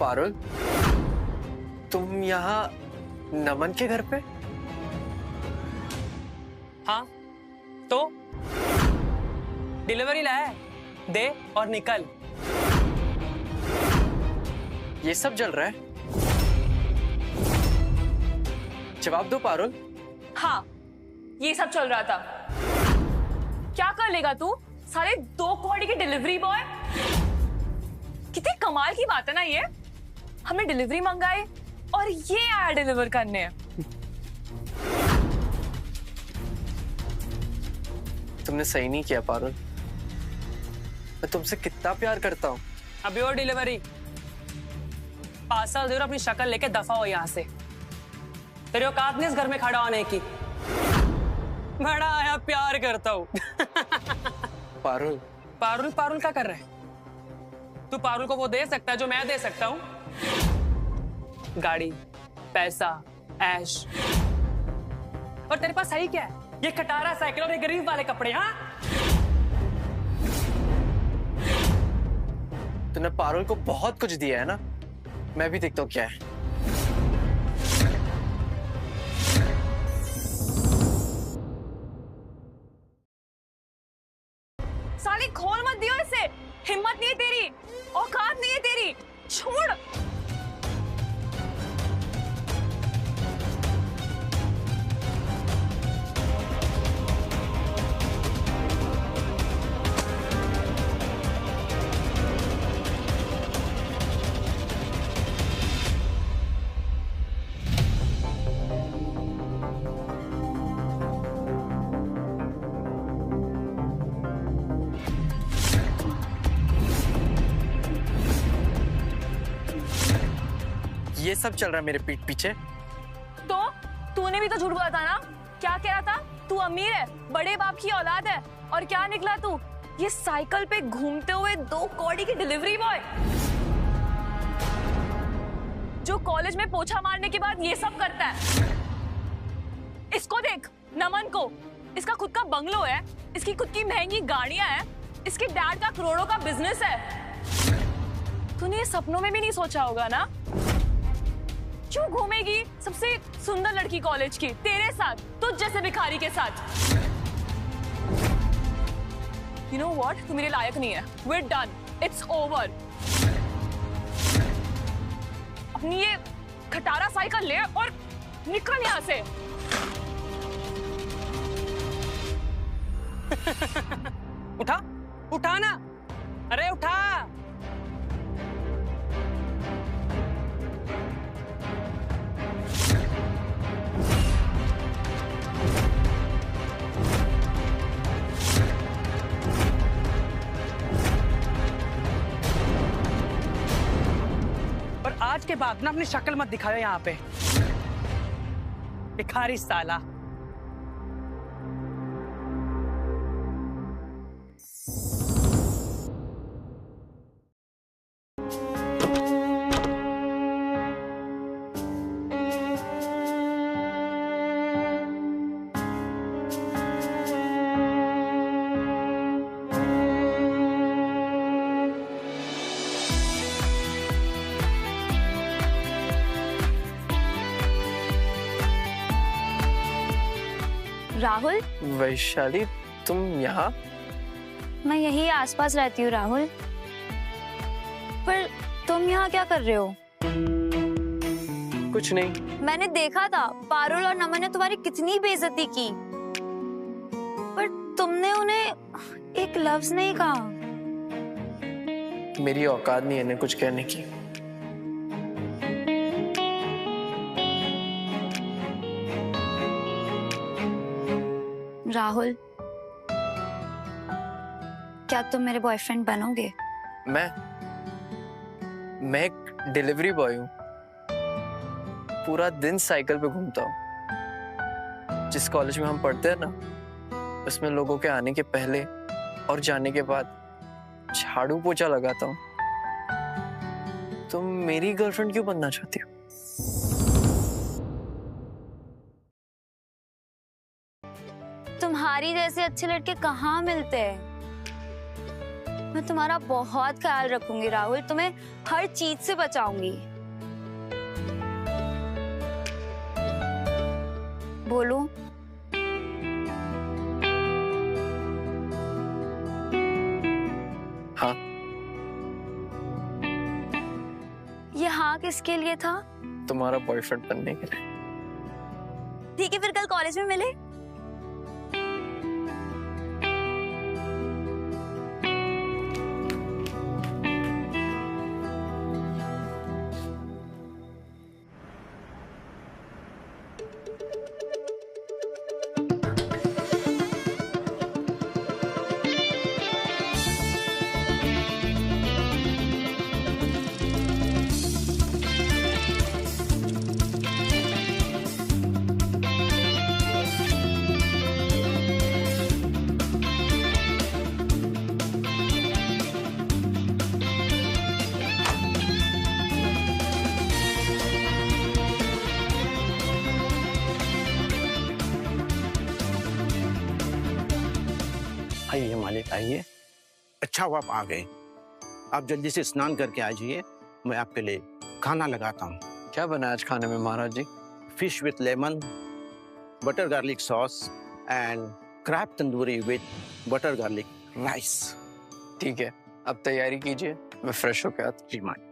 पारुल, तुम यहाँ नमन के घर पे? हाँ तो डिलीवरी लाया, दे और निकल। ये सब जल रहा है? जवाब दो पारुल। हाँ, ये सब चल रहा था। क्या कर लेगा तू? सारे 2 कौड़ी के डिलीवरी बॉय। कितनी कमाल की बात है ना ये। हमने डिलीवरी मंगाई और ये आया डिलीवर करने। तुमने सही नहीं किया पारुल। मैं तुमसे कितना प्यार करता हूँ। अभी और डिलीवरी पार्सल दे और अपनी शक्ल लेके दफा हो यहाँ से। तेरे औकात नहीं इस घर में खड़ा होने की। बड़ा आया प्यार करता हूँ। पारुल पारुल पारुल क्या कर रहा है? तू पारुल को वो दे सकता है जो मैं दे सकता हूँ? गाड़ी, पैसा, ऐश। और तेरे पास सही क्या है? ये खटारा साइकिल और ये गरीब वाले कपड़े। हाँ, तूने पारुल को बहुत कुछ दिया है ना। मैं भी देखता हूँ क्या है। साली खोल मत दियो इसे। हिम्मत नहीं है तेरी, औकात नहीं है तेरी। छोड़। ये सब चल रहा है मेरे पीठ पीछे। तो तूने भी तो झूठ बोला था ना। क्या कह रहा था? तू अमीर है, बड़े बाप की औलाद है। और क्या निकला तू? ये साइकिल पे घूमते हुए 2 कौड़ी की डिलीवरी बॉय जो कॉलेज में पोछा मारने के बाद ये सब करता है। इसको देख, नमन को। इसका खुद का बंगलो है, इसकी खुद की महंगी गाड़ियां हैं, इसके डैड का करोड़ों का बिजनेस है। तूने ये सपनों में भी नहीं सोचा होगा ना। क्यों घूमेगी सबसे सुंदर लड़की कॉलेज की तेरे साथ, तुझ जैसे भिखारी के साथ? You know what? तू मेरे लायक नहीं है। We're done. It's over. अपनी ये खटारा साइकिल ले और निकल यहाँ से। उठा, उठा ना। अरे उठा। और आज के बाद ना अपनी शक्ल मत दिखाओ यहाँ पे, भिखारी साला। राहुल, वैशाली, तुम यहाँ? मैं यही आसपास रहती हूँ राहुल। पर तुम यहाँ क्या कर रहे हो? कुछ नहीं। मैंने देखा था पारुल और नमन ने तुम्हारी कितनी बेइज्जती की, पर तुमने उन्हें एक लफ्ज नहीं कहा। मेरी औकात नहीं है इन्हें कुछ कहने की। राहुल, क्या तुम मेरे बॉयफ्रेंड बनोगे? मैं एक डिलीवरी बॉय हूँ। पूरा दिन साइकिल पे घूमता हूँ। जिस कॉलेज में हम पढ़ते हैं ना, उसमें लोगों के आने के पहले और जाने के बाद झाड़ू पोछा लगाता हूँ। तुम मेरी गर्लफ्रेंड क्यों बनना चाहती हो? तुम्हारी जैसे अच्छे लड़के कहाँ मिलते हैं? मैं तुम्हारा बहुत ख्याल रखूंगी राहुल, तुम्हें हर चीज से बचाऊंगी। बोलूं? हाँ। ये हाँ किसके लिए था? तुम्हारा बॉयफ्रेंड बनने के लिए। ठीक है, फिर कल कॉलेज में मिले। आइए मालिक आइए। अच्छा हुआ आप आ गए। आप जल्दी से स्नान करके आ जाइए, मैं आपके लिए खाना लगाता हूँ। क्या बना आज खाने में महाराज जी? Fish with lemon, butter garlic sauce and crab tandoori with butter garlic rice. ठीक है, अब तैयारी कीजिए, मैं फ्रेश होकर आता जी मालिक।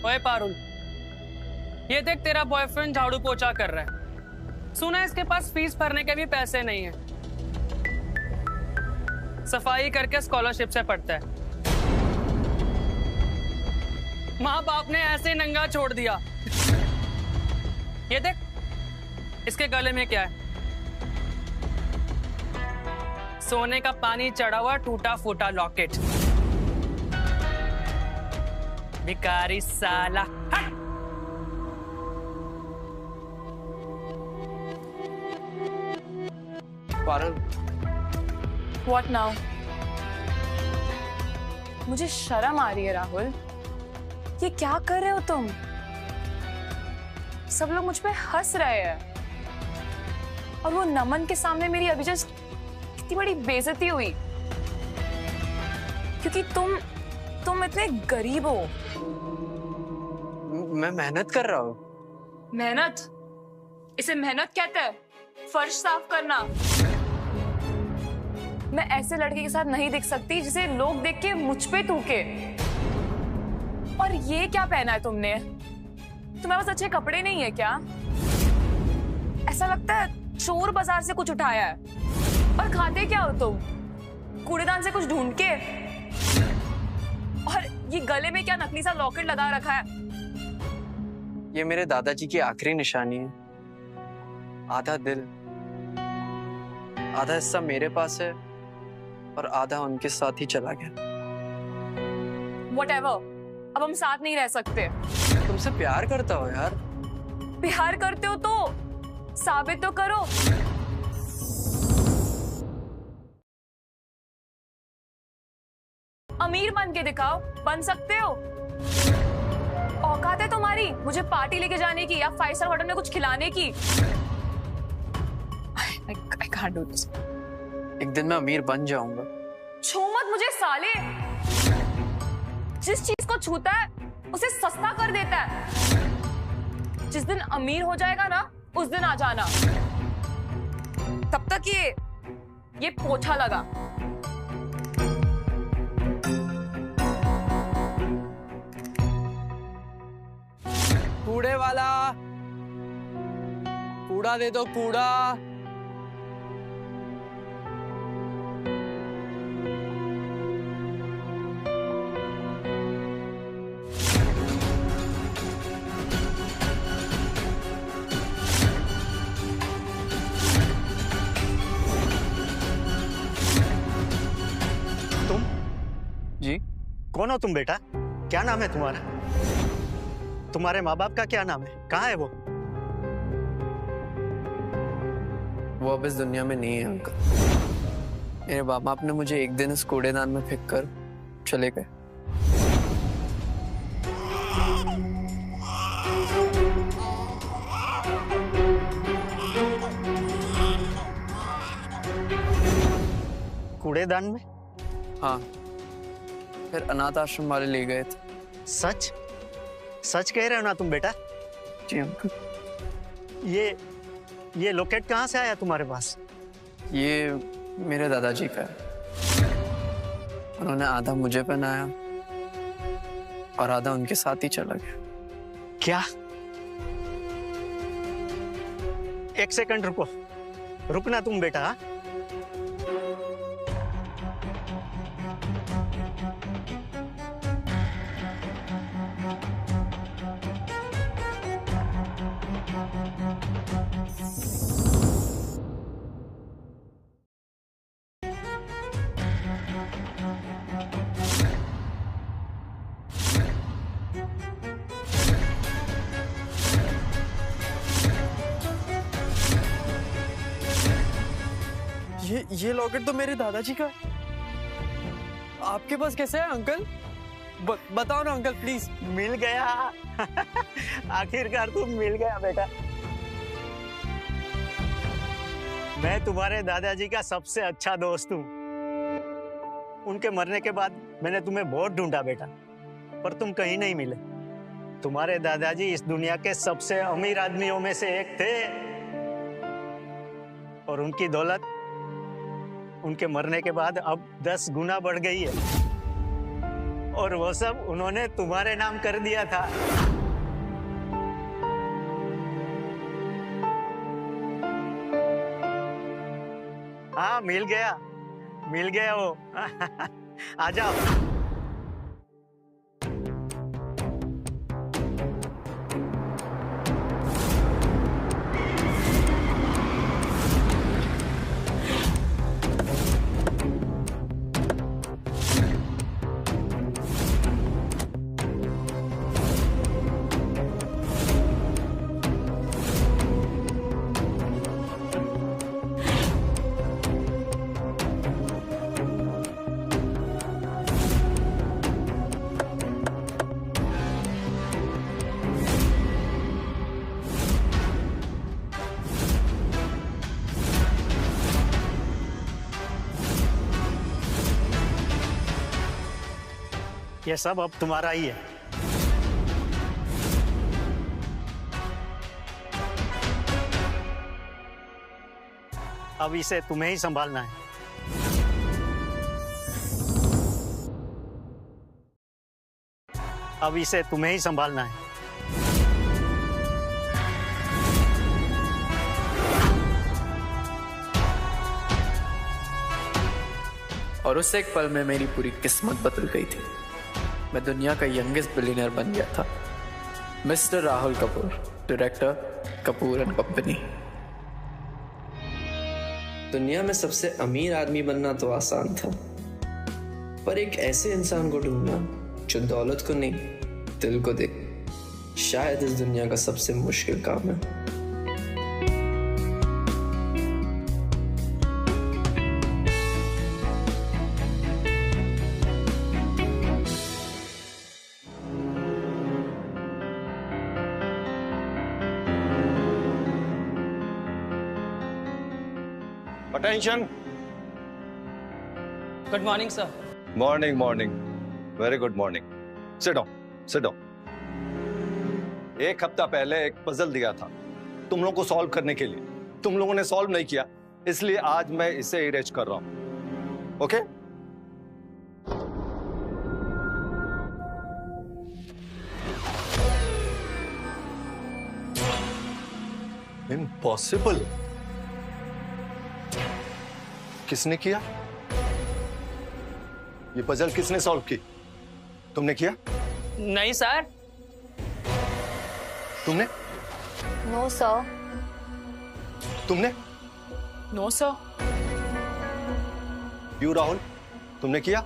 ओए पारुल, ये देख तेरा बॉयफ्रेंड झाड़ू पोछा कर रहा है। सुना है इसके पास फीस भरने के भी पैसे नहीं है। सफाई करके स्कॉलरशिप से पढ़ता है। माँ बाप ने ऐसे नंगा छोड़ दिया। ये देख, इसके गले में क्या है? सोने का पानी चढ़ा हुआ टूटा फूटा लॉकेट। भिखारी साला। हट! Parul, What now? मुझे शर्म आ रही है राहुल। ये क्या कर रहे हो तुम? सब लोग मुझ पे हंस रहे हैं और वो नमन के सामने मेरी अभी जस्ट कितनी बड़ी बेइज्जती हुई क्योंकि तुम इतने गरीब हो। मैं मेहनत कर रहा हूँ। मेहनत? इसे मेहनत कहते हैं? फर्श साफ करना। मैं ऐसे लड़के के साथ नहीं दिख सकती जिसे लोग देख के मुझ पे थूके। और ये क्या पहना है तुमने? तुम्हारे पास अच्छे कपड़े नहीं है क्या? ऐसा लगता है चोर बाजार से कुछ उठाया है। और खाते क्या हो तुम? कूड़ेदान से कुछ ढूंढ के? और ये गले में क्या नकली सा लॉकेट लगा रखा है? ये मेरे दादाजी की आखिरी निशानी है। आधा दिल, आधा हिस्सा मेरे पास है और आधा उनके साथ ही चला गया। Whatever, अब हम साथ नहीं रह सकते। तुमसे प्यार करता हो यार। प्यार करते हो तो साबित तो करो। अमीर बन के दिखाओ, बन सकते हो। औकात है तुम्हारी मुझे पार्टी लेके जाने की या 5 स्टार होटल में कुछ खिलाने की? I can't do this. एक दिन मैं अमीर बन जाऊंगा। छू मत मुझे साले। जिस चीज को छूता है उसे सस्ता कर देता है। जिस दिन अमीर हो जाएगा ना उस दिन आ जाना। तब तक ये पोछा लगा। कूड़े वाला, कूड़ा दे दो, कूड़ा। कौन हो तुम बेटा? क्या नाम है तुम्हारा? तुम्हारे माँ बाप का क्या नाम है? कहाँ है वो? वो अब इस दुनिया में नहीं है अंकल। मेरे बाप बाप ने मुझे एक दिन इस कूड़ेदान में फेंक कर चले गए। कूड़ेदान में? हाँ, फिर अनाथ आश्रम वाले ले गए थे। सच? सच कह रहे हो ना तुम बेटा? जी अंकल। ये लॉकेट कहाँ से आया तुम्हारे पास? ये मेरे दादाजी का है। उन्होंने आधा मुझे पहनाया और आधा उनके साथ ही चला गया। क्या? एक सेकंड रुको, रुकना तुम बेटा। हाँ? ये लॉकेट तो मेरे दादाजी का है। आपके पास कैसे है अंकल? बताओ ना अंकल प्लीज। मिल गया। आखिरकार तुम मिल गया बेटा। मैं तुम्हारे दादाजी का सबसे अच्छा दोस्त हूँ। उनके मरने के बाद मैंने तुम्हें बहुत ढूंढा बेटा, पर तुम कहीं नहीं मिले। तुम्हारे दादाजी इस दुनिया के सबसे अमीर आदमियों में से एक थे और उनकी दौलत उनके मरने के बाद अब 10 गुना बढ़ गई है, और वो सब उन्होंने तुम्हारे नाम कर दिया था। हाँ, मिल गया वो। आ जाओ। ये सब अब तुम्हारा ही है। अब इसे तुम्हें ही संभालना है। अब इसे तुम्हें ही संभालना है। और उस एक पल में मेरी पूरी किस्मत बदल गई थी। मैं दुनिया का यंगेस्ट बिलियनर बन गया था। Mister Rahul Kapoor, director Kapoor and company. दुनिया में सबसे अमीर आदमी बनना तो आसान था, पर एक ऐसे इंसान को ढूंढना जो दौलत को नहीं दिल को दे, शायद इस दुनिया का सबसे मुश्किल काम है। Attention. Good morning sir. Morning. Very good morning. Sit down. एक हफ्ता पहले एक पजल दिया था तुम लोगों को सॉल्व करने के लिए। तुम लोगों ने सॉल्व नहीं किया, इसलिए आज मैं इसे इरेज कर रहा हूं। ओके? इम्पॉसिबल। किसने किया? ये पजल किसने सॉल्व की? तुमने किया? नहीं सर। तुमने? No sir. तुमने? No sir. यू राहुल, तुमने किया?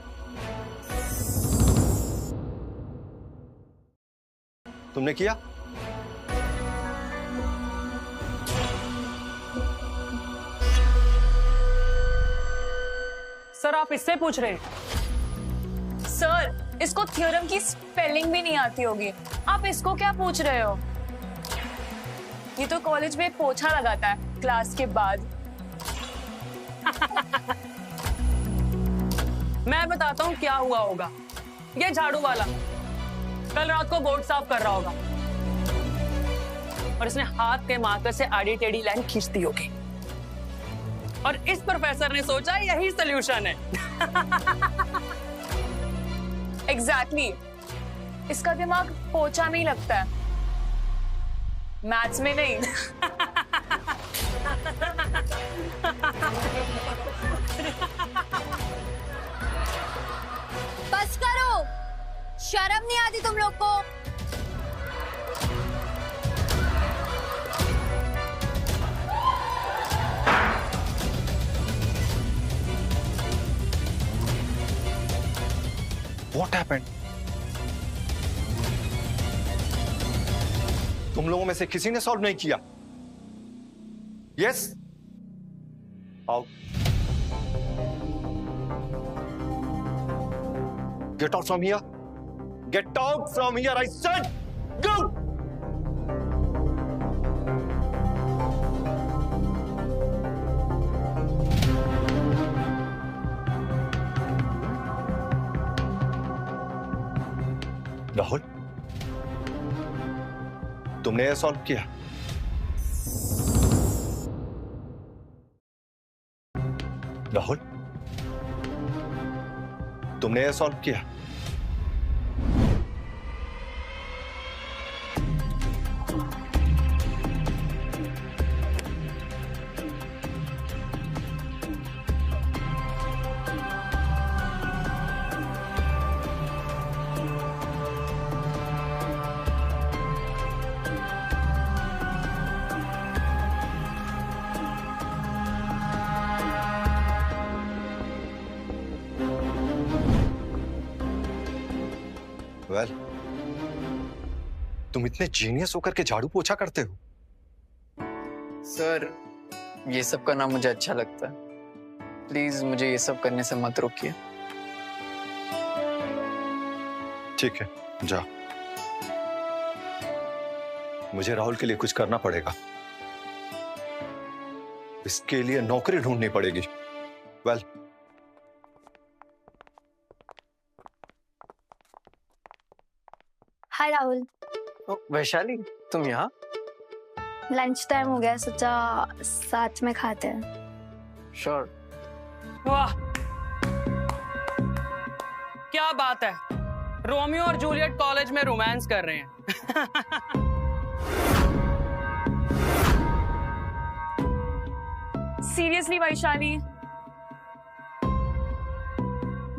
तुमने किया? सर आप इससे पूछ रहे हैं? सर इसको थ्योरम की स्पेलिंग भी नहीं आती होगी, आप इसको क्या पूछ रहे हो? ये तो कॉलेज में पोछा लगाता है क्लास के बाद। मैं बताता हूँ क्या हुआ होगा। ये झाड़ू वाला कल रात को बोर्ड साफ कर रहा होगा और इसने हाथ के मार्कर से आड़ी टेढ़ी लाइन खींच दी होगी और इस प्रोफेसर ने सोचा यही सॉल्यूशन है। एग्जैक्टली इसका दिमाग पोछा में ही लगता है, मैथ्स में नहीं। बस करो, शर्म नहीं आती तुम लोग को? What happened? तुम लोगों में से किसी ने सॉल्व नहीं किया? यस? आओ। Get out from here. Get out from here, I said. Go! Rahul, तुमने यह सॉल्व किया? राहुल, तुमने यह सॉल्व किया? वेल, तुम इतने जीनियस होकर के झाड़ू पोछा करते हो? सर ये सब करना मुझे अच्छा लगता है, प्लीज मुझे ये सब करने से मत रोकिए। ठीक है, जा। मुझे राहुल के लिए कुछ करना पड़ेगा, इसके लिए नौकरी ढूंढनी पड़ेगी। वेल, हाय राहुल। वैशाली तुम यहाँ? लंच टाइम हो गया, सोचा साथ में खाते हैं। श्योर। वाह क्या बात है, रोमियो और जूलियट कॉलेज में रोमांस कर रहे हैं। सीरियसली वैशाली,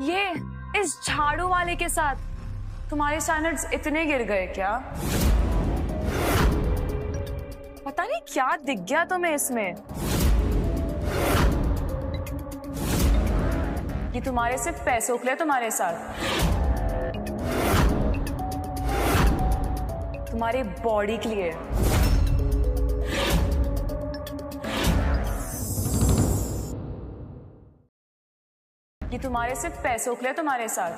ये इस झाड़ू वाले के साथ तुम्हारे स्टैंडर्ड्स इतने गिर गए क्या? पता नहीं क्या दिख गया तुम्हें इसमें। ये तुम्हारे सिर्फ पैसों के लिए तुम्हारे साथ, तुम्हारी बॉडी के लिए। ये तुम्हारे सिर्फ पैसों के लिए तुम्हारे साथ,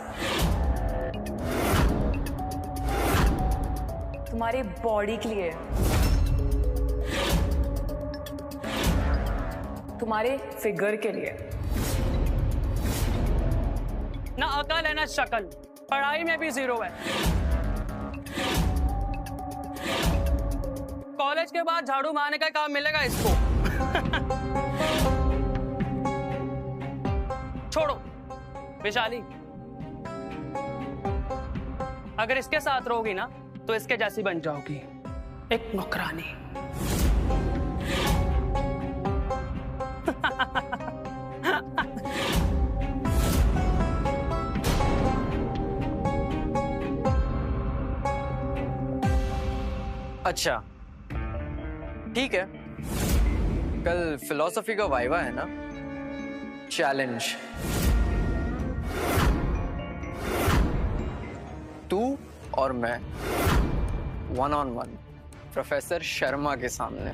तुम्हारी बॉडी के लिए, तुम्हारे फिगर के लिए। ना अकल है ना शक्ल, पढ़ाई में भी जीरो है। कॉलेज के बाद झाड़ू मारने का काम मिलेगा इसको। छोड़ो वैशाली, अगर इसके साथ रहोगी ना तो इसके जैसी बन जाओगी, एक नौकरानी। अच्छा ठीक है, कल फिलॉसफी का वाइवा है ना? चैलेंज, तू और मैं 1-on-1 प्रोफेसर शर्मा के सामने।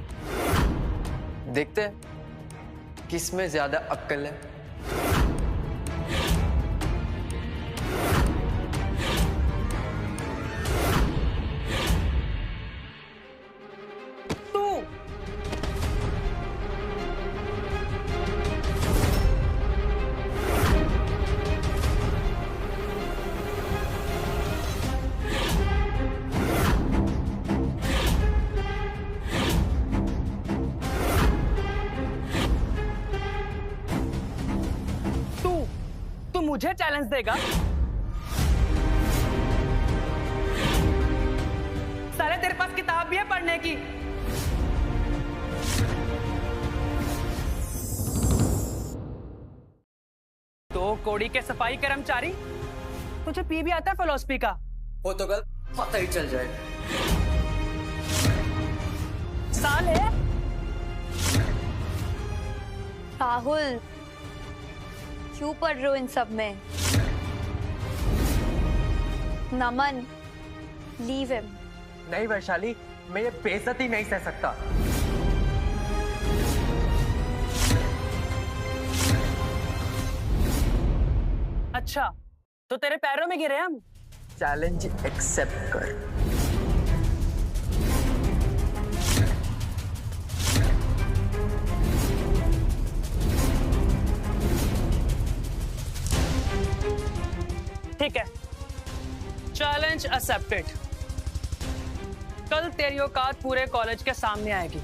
देखते हैं किसमें ज्यादा अक्ल है। मुझे चैलेंज देगा? साले तेरे पास किताब भी है पढ़ने की? तो कोड़ी के सफाई कर्मचारी, तुझे पी भी आता है फिलोसफी का? वो तो कल पता ही चल जाएगा। साले राहुल, क्यों पढ़ रहे हो इन सब में? नमन, लीव हिम। नहीं वैशाली, मैं ये बेइज्जती नहीं सह सकता। अच्छा, तो तेरे पैरों में गिरे हम? चैलेंज एक्सेप्ट कर। ठीक है, चैलेंज एक्सेप्टेड। कल तेरी औकात पूरे कॉलेज के सामने आएगी,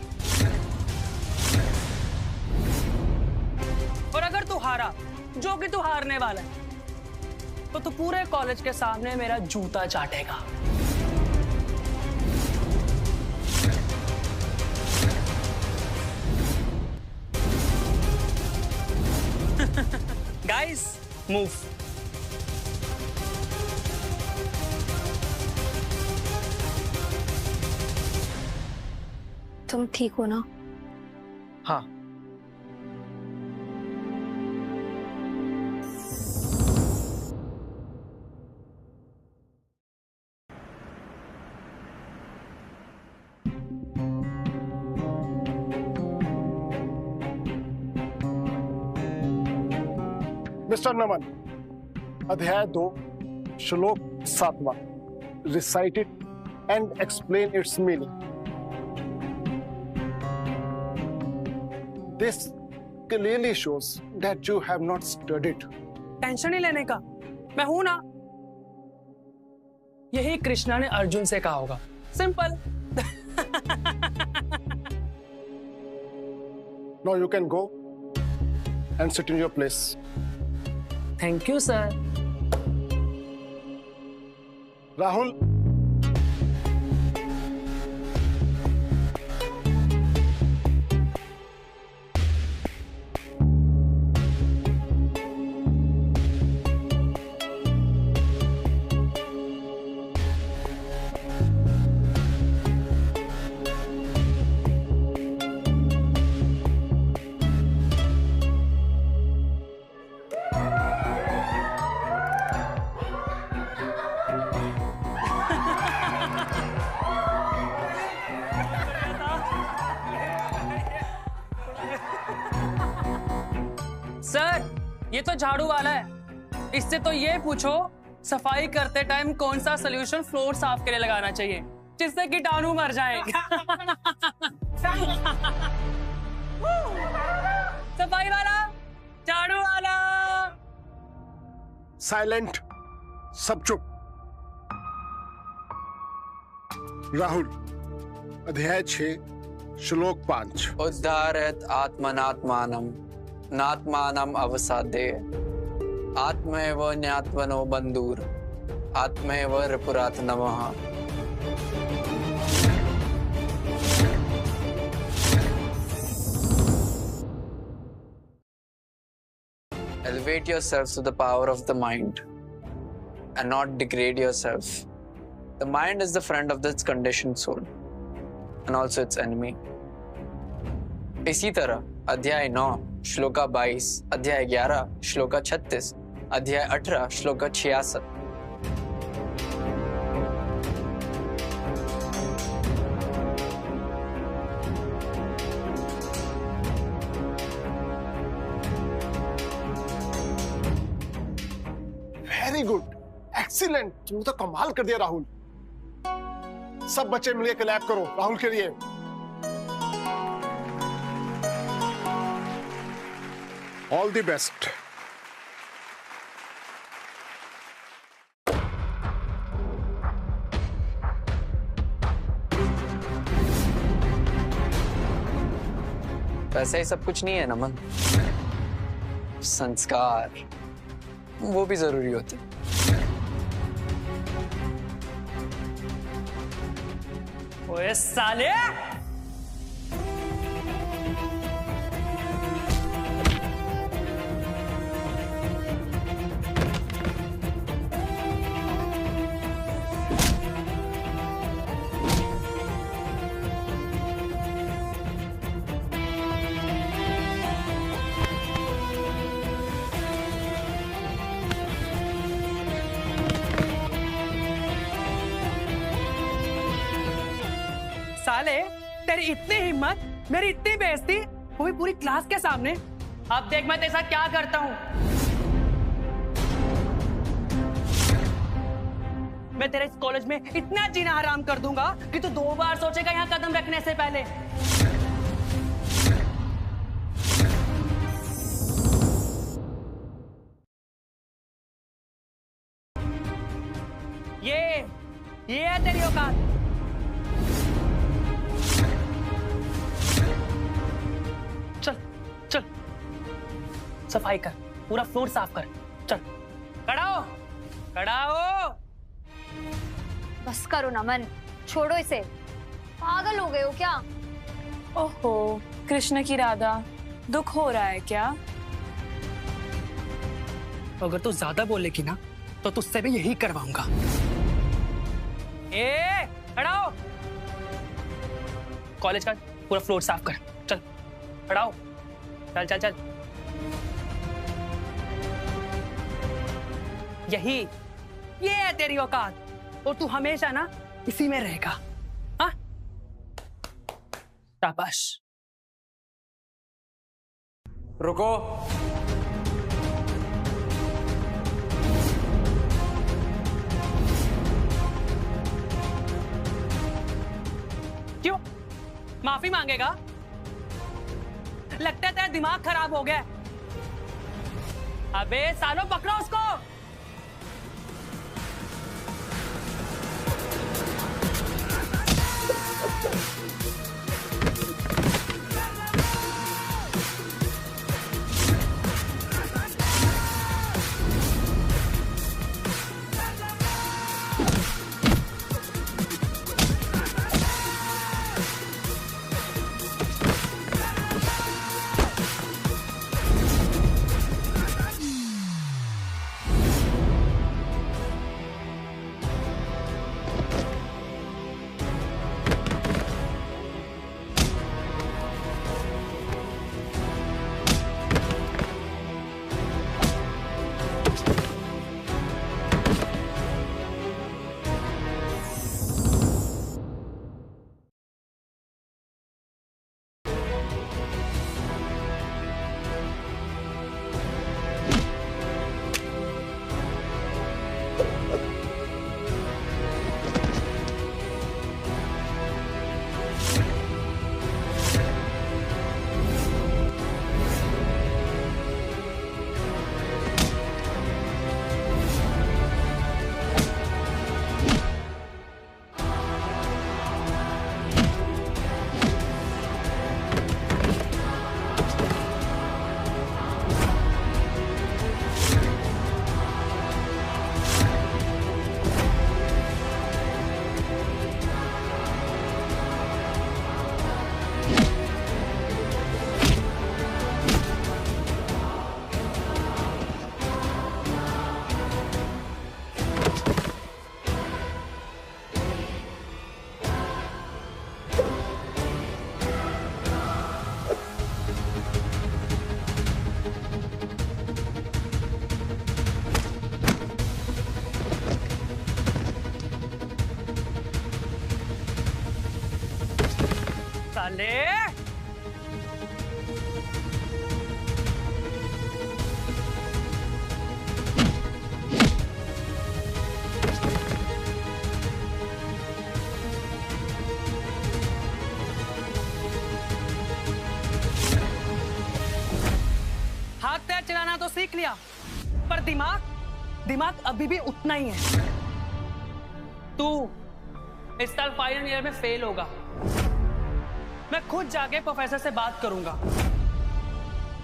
और अगर तू हारा, जो कि तू हारने वाला है, तो तू पूरे कॉलेज के सामने मेरा जूता चाटेगा। Guys, move. तुम ठीक हो ना? हाँ। मिस्टर नमन, अध्याय 2, श्लोक 7वां, recite it and explain its meaning. This clearly shows that you have not studied. Tension नहीं लेने का, मैं हूं ना। यही कृष्णा ने अर्जुन से कहा होगा। Simple. Now you can go and sit in your place. Thank you sir. Rahul, sir, ये तो झाड़ू वाला है। इससे तो ये पूछो, सफाई करते टाइम कौन सा सोल्यूशन फ्लोर साफ के लिए लगाना चाहिए जिससे कीटाणु मर जाए। सफाई वाला, झाड़ू वाला। साइलेंट, सब चुप। राहुल, अध्याय 6, श्लोक 5। उद्धारयत् आत्मनात्मानं नात्मानं अवसादे आत्मैव ज्ञात्वनो बन्धुर आत्मैव रिपुरात् नमः। Elevate yourself to the power of the mind and not degrade yourself. The mind is the friend of this conditioned soul and also its enemy. इसी तरह अध्याय 9 श्लोका 22, अध्याय 11 श्लोका 36, अध्याय 18 श्लोका 66। वेरी गुड, एक्सीलेंट, तुमने तो कमाल कर दिया राहुल। सब बच्चे मिलकर क्लैप करो राहुल के लिए। All the best. वैसे ही सब कुछ नहीं है नमन, संस्कार वो भी जरूरी होते। ओए साले, साले तेरी इतनी हिम्मत, मेरी इतनी बेइज्जती, वो भी पूरी क्लास के सामने। अब देख मैं तेरे साथ क्या करता हूँ। मैं तेरे इस कॉलेज में इतना जीना हराम कर दूंगा कि तू 2 बार सोचेगा यहाँ कदम रखने से पहले। ये है तेरी औकात। चल सफाई कर, पूरा फ्लोर साफ कर। चल खड़ा हो। बस करो नमन, छोड़ो इसे, पागल हो गए हो क्या? ओहो, कृष्ण की राधा, दुख हो रहा है क्या? अगर तू ज्यादा बोलेगी ना तो तुझसे भी यही करवाऊंगा। खड़ा हो, कॉलेज का पूरा फ्लोर साफ कर। चल खड़ा हो, चल। ये है तेरी औकात, और तू हमेशा ना इसी में रहेगा। हाँ, शाबाश। रुको। क्यों माफी मांगेगा? लगता है तेरा दिमाग खराब हो गया। अबे सालो पकड़ो उसको। साले, टायर चलाना तो सीख लिया, पर दिमाग अभी भी उतना ही है। तू इस साल फाइनल ईयर में फेल होगा। मैं खुद जाके प्रोफेसर से बात करूंगा,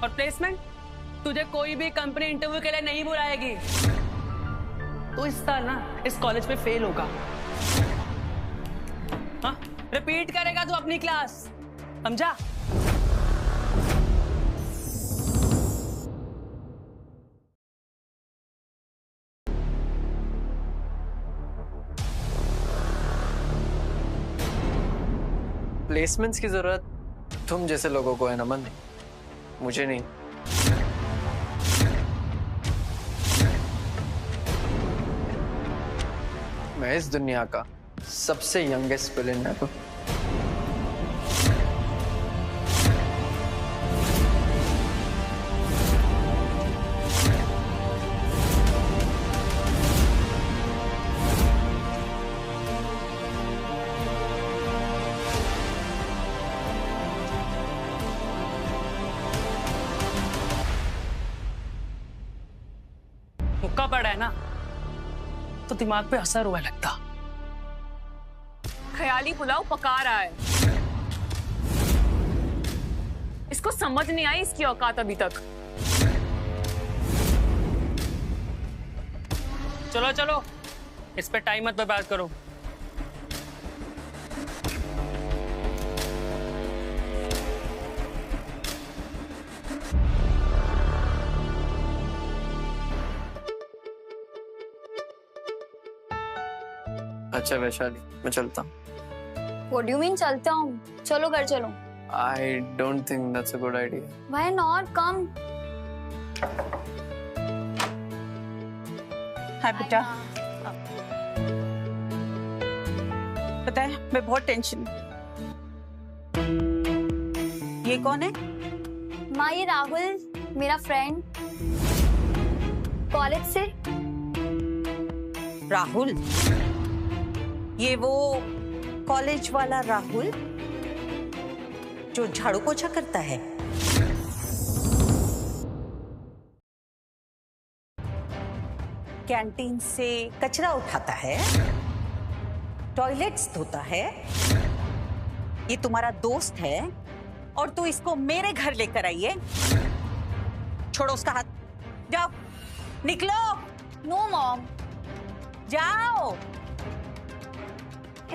और प्लेसमेंट तुझे कोई भी कंपनी इंटरव्यू के लिए नहीं बुलाएगी। तो इस साल ना इस कॉलेज में फेल होगा। हाँ, रिपीट करेगा तू अपनी क्लास, समझा? प्लेसमेंट्स की जरूरत तुम जैसे लोगों को है नमन, मुझे नहीं। मैं इस दुनिया का सबसे यंगेस्ट विलेन हूं। मुक्का पड़ा है ना, तो दिमाग पे असर हुआ लगता। ख्याली पुलाव पका रहा है। इसको समझ नहीं आई इसकी औकात अभी तक। चलो चलो, इस पे टाइम मत बर्बाद करो। अच्छा वैशाली, मैं चलता हूँ। What do you mean चलता हूँ? चलो घर चलो। I don't think that's a good idea. Why not? Come. हाँ बेटा, पता है मैं बहुत टेंशन। ये कौन है? माँ, ये राहुल, मेरा फ्रेंड कॉलेज से। राहुल? ये वो कॉलेज वाला राहुल जो झाड़ू पोछा करता है? कैंटीन से कचरा उठाता है, टॉयलेट्स धोता है। ये तुम्हारा दोस्त है और तू इसको मेरे घर लेकर आई है। छोड़ो उसका हाथ, जाओ निकलो। No mom. जाओ।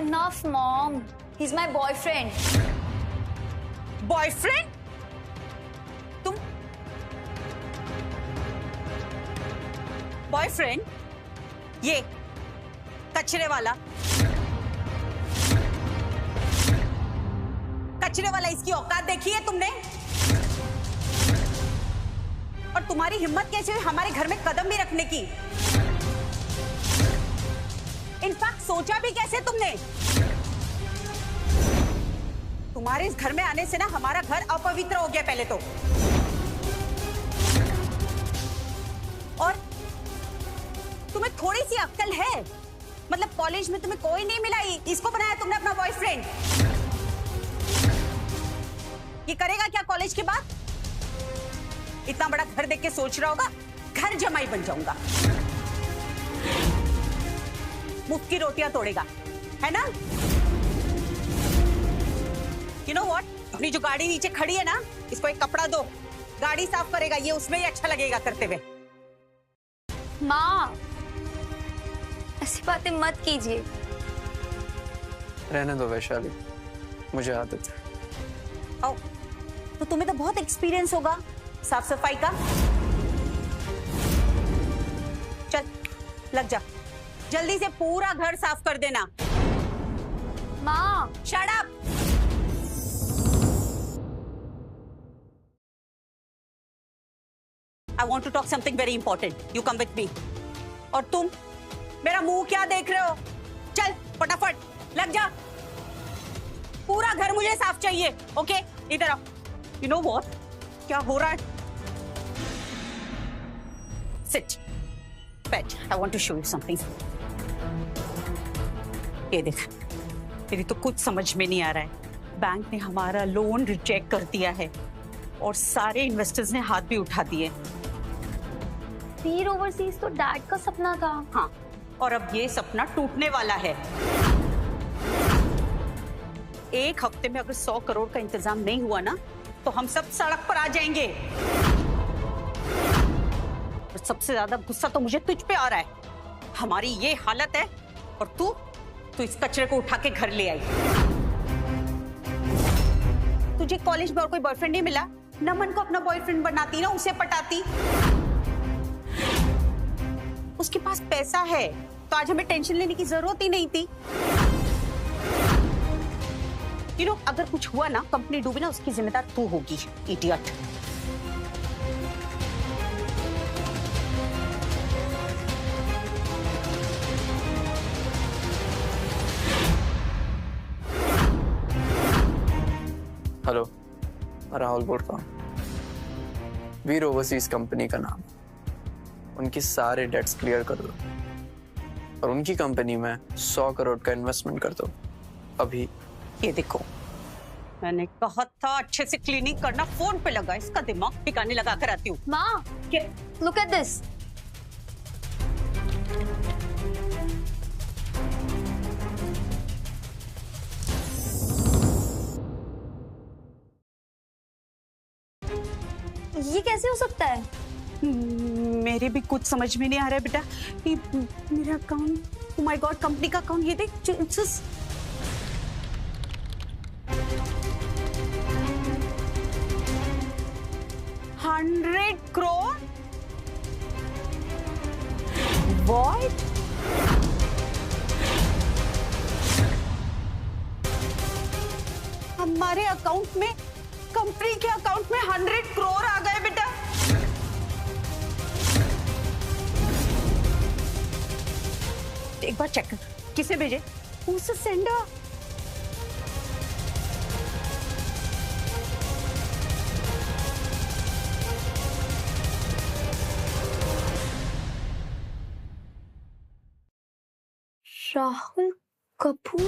Enough, mom. He's my boyfriend. Boyfriend? तुम बॉयफ्रेंड? ये कचरे वाला इसकी औकात देखी है तुमने? और तुम्हारी हिम्मत कैसे हुई हमारे घर में कदम भी रखने की? इनफैक्ट सोचा भी कैसे तुमने? तुम्हारे इस घर में आने से ना हमारा घर अपवित्र हो गया पहले तो। और तुम्हें थोड़ी सी अक्ल है? मतलब कॉलेज में तुम्हें कोई नहीं मिला, इसको बनाया तुमने अपना बॉयफ्रेंड। ये करेगा क्या कॉलेज के बाद? इतना बड़ा घर देख के सोच रहा होगा घर जमाई बन जाऊंगा, मुफ्त की रोटियां तोड़ेगा, है ना? You know what? अपनी जो गाड़ी नीचे खड़ी है ना, इसको एक कपड़ा दो, गाड़ी साफ करेगा, ये उसमें ही अच्छा लगेगा करते हुए। माँ, ऐसी बातें मत कीजिए। रहने दो वैशाली, मुझे आदत है। आओ, तो तुम्हें तो बहुत एक्सपीरियंस होगा साफ सफाई का। चल लग जा, जल्दी से पूरा घर साफ कर देना। माँ, shut up. I want to talk something very important. You come with me. और तुम मेरा मुंह क्या देख रहे हो? चल फटाफट लग जा, पूरा घर मुझे साफ चाहिए। ओके, इधर आओ। You know what? क्या हो रहा है? Sit. Pet. I want to show you something. ये देख, मेरी तो कुछ समझ में नहीं आ रहा है। बैंक ने हमारा लोन रिजेक्ट कर दिया है और सारे इन्वेस्टर्स ने हाथ भी उठा दिए। वीर ओवरसीज तो डैड का सपना था। हाँ, और अब ये सपना टूटने वाला है। एक हफ्ते में अगर 100 करोड़ का इंतजाम नहीं हुआ ना, तो हम सब सड़क पर आ जाएंगे। और सबसे ज्यादा गुस्सा तो मुझे तुझ पे आ रहा है। हमारी ये हालत है और तू इस कचरे को उठा के घर ले आई। तुझे कॉलेज में और कोई बॉयफ्रेंड नहीं मिला? नमन को अपना बॉयफ्रेंड बनाती ना, उसे पटाती। उसके पास पैसा है तो आज हमें टेंशन लेने की जरूरत ही नहीं थी। अगर कुछ हुआ ना, कंपनी डूबी ना, उसकी जिम्मेदार तू होगी, इडियट। हेलो, राहुल बोल रहा हूँ। वीर ओवरसीज कंपनी का नाम, उनकी सारे डेट्स क्लियर कर दो और उनकी कंपनी में 100 करोड़ का इन्वेस्टमेंट कर दो अभी। ये देखो, मैंने कहा था अच्छे से क्लीनिंग करना। फोन पे लगा, इसका दिमाग ठिकाने लगा कर आती हूँ। माँ, लुक एट दिस। ये कैसे हो सकता है? मेरे भी कुछ समझ में नहीं आ रहा है बेटा। ये मेरा account, oh my God, company का अकाउंट, ये देख। 100 करोड़? What? हमारे अकाउंट में, कंपनी के अकाउंट में 100 करोड़ आ गए बेटा। एक बार चेक कर, किसे भेजे? उसे सेंडर। राहुल कपूर?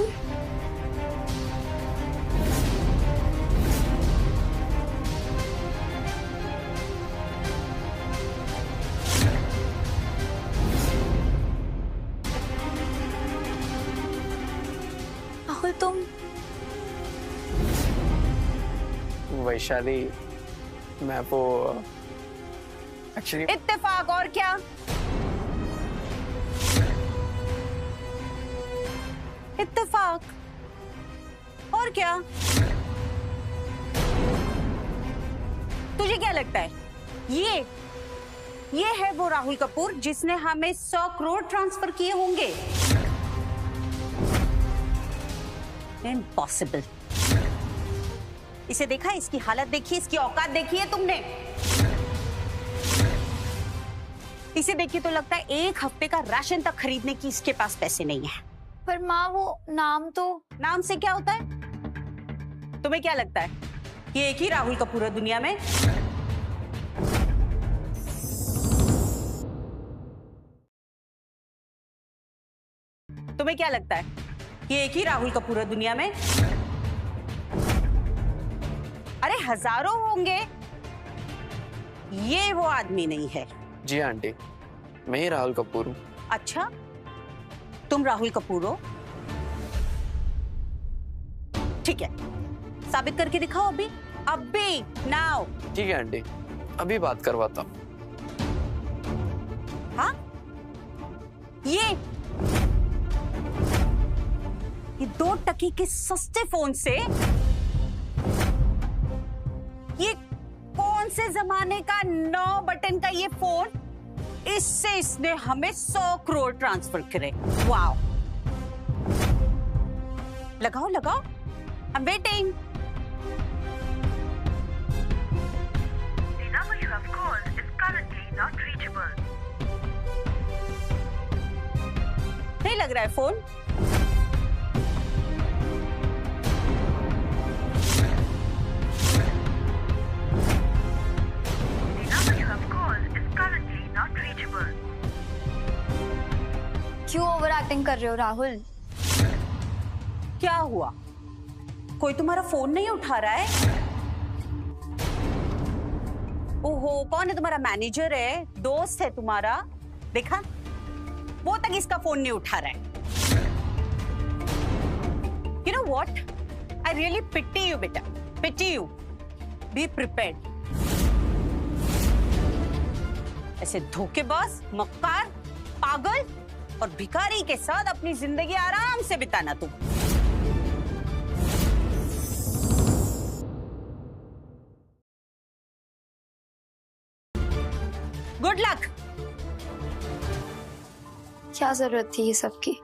राहुल, तुम? वैशाली, मैं वो एक्चुअली इत्तेफाक और क्या? इत्तेफाक और क्या? तुझे क्या लगता है ये है वो राहुल कपूर जिसने हमें 100 करोड़ ट्रांसफर किए होंगे? इम्पॉसिबल। इसे देखा, इसकी हालत देखी, इसकी औकात देखी है तुमने? इसे देखिए तो लगता है एक हफ्ते का राशन तक खरीदने की इसके पास पैसे नहीं है। पर माँ, वो नाम तो... नाम से क्या होता है? तुम्हें क्या लगता है ये एक ही राहुल कपूर है दुनिया में? तुम्हें क्या लगता है ये एक ही राहुल कपूर है दुनिया में? अरे हजारों होंगे, ये वो आदमी नहीं है। जी आंटी, मैं ही राहुल कपूर हूँ। अच्छा, तुम राहुल कपूर हो? ठीक है, साबित करके दिखाओ अभी, अभी, नाउ। ठीक है आंटी, अभी बात करवाता हूँ। हाँ, ये 2 टके के सस्ते फोन से ये कौन से जमाने का 9 बटन का ये फोन, इससे इसने हमें 100 करोड़ ट्रांसफर करे। वाओ, लगाओ लगाओ, I am waiting. The number you have called is currently not reachable. नहीं लग रहा है phone. The number you have called is currently not reachable. क्यों ओवर एक्टिंग कर रहे हो राहुल? क्या हुआ, कोई तुम्हारा फोन नहीं उठा रहा है? ओहो, कौन है तुम्हारा मैनेजर? है दोस्त है तुम्हारा? देखा, वो तक इसका फोन नहीं उठा रहा है। You know what? I really pity you, बेटा, pity you. Be prepared. ऐसे धोखेबाज, मक्कार, पागल और भिखारी के साथ अपनी जिंदगी आराम से बिताना तुम। Good luck. क्या जरूरत थी ये सब की?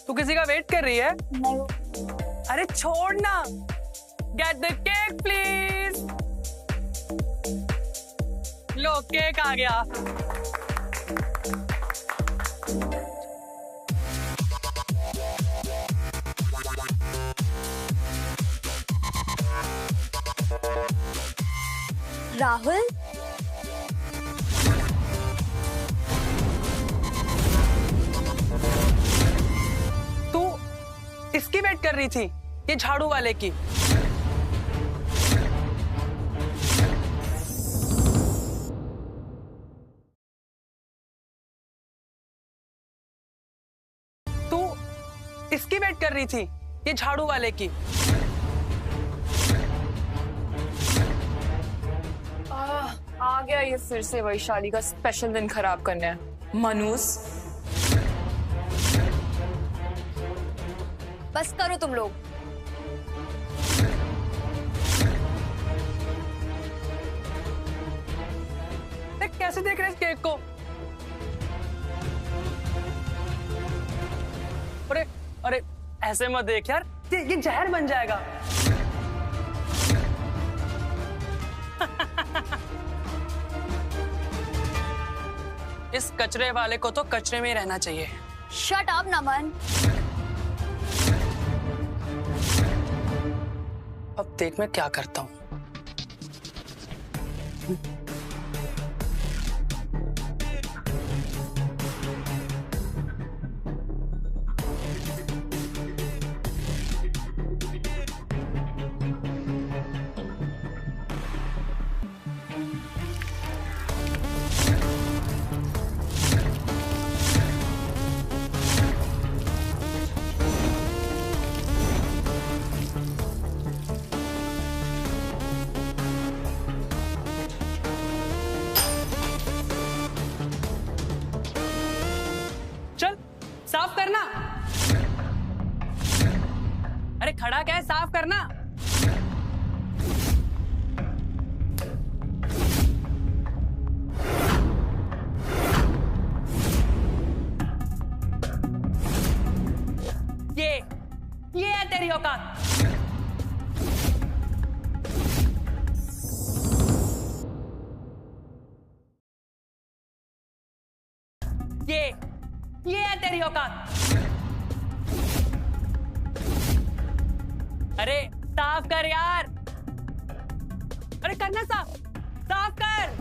तू किसी का वेट कर रही है? नहीं। अरे छोड़ ना। Get the cake please. लो केक आ गया। राहुल, तू इसकी वेट कर रही थी? ये झाड़ू वाले की? तू इसकी वेट कर रही थी? ये झाड़ू वाले की? आ गया ये फिर से वैशाली का स्पेशल दिन खराब करने। मनूस, बस करो तुम लोग। देख कैसे देख रहे इस केक को। अरे अरे ऐसे मत देख यार, ये जहर बन जाएगा। इस कचरे वाले को तो कचरे में ही रहना चाहिए। शट अप नमन। अब देख मैं क्या करता हूँ। साफ करना। अरे खड़ा क्या है, साफ करना। ये है तेरी औकात। ये है तेरी औकात। अरे साफ कर यार। अरे करना साफ, साफ कर।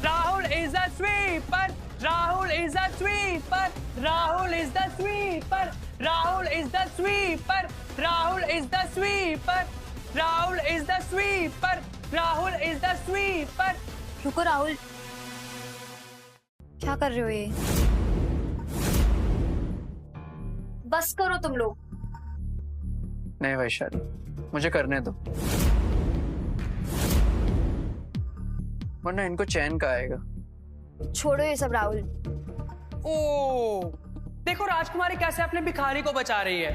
Rahul is a sweeper. Rahul is a sweeper. Rahul is the sweeper. Rahul is the sweeper. Rahul is the sweeper. Rahul is the sweeper. Rahul is the sweeper. रुको राहुल, क्या कर रहे हो ये? बस करो तुम लोग। नहीं वैशाली, मुझे करने दो, वरना इनको चैन का आएगा। छोड़ो ये सब राहुल। ओ, देखो राजकुमारी कैसे अपने भिखारी को बचा रही है।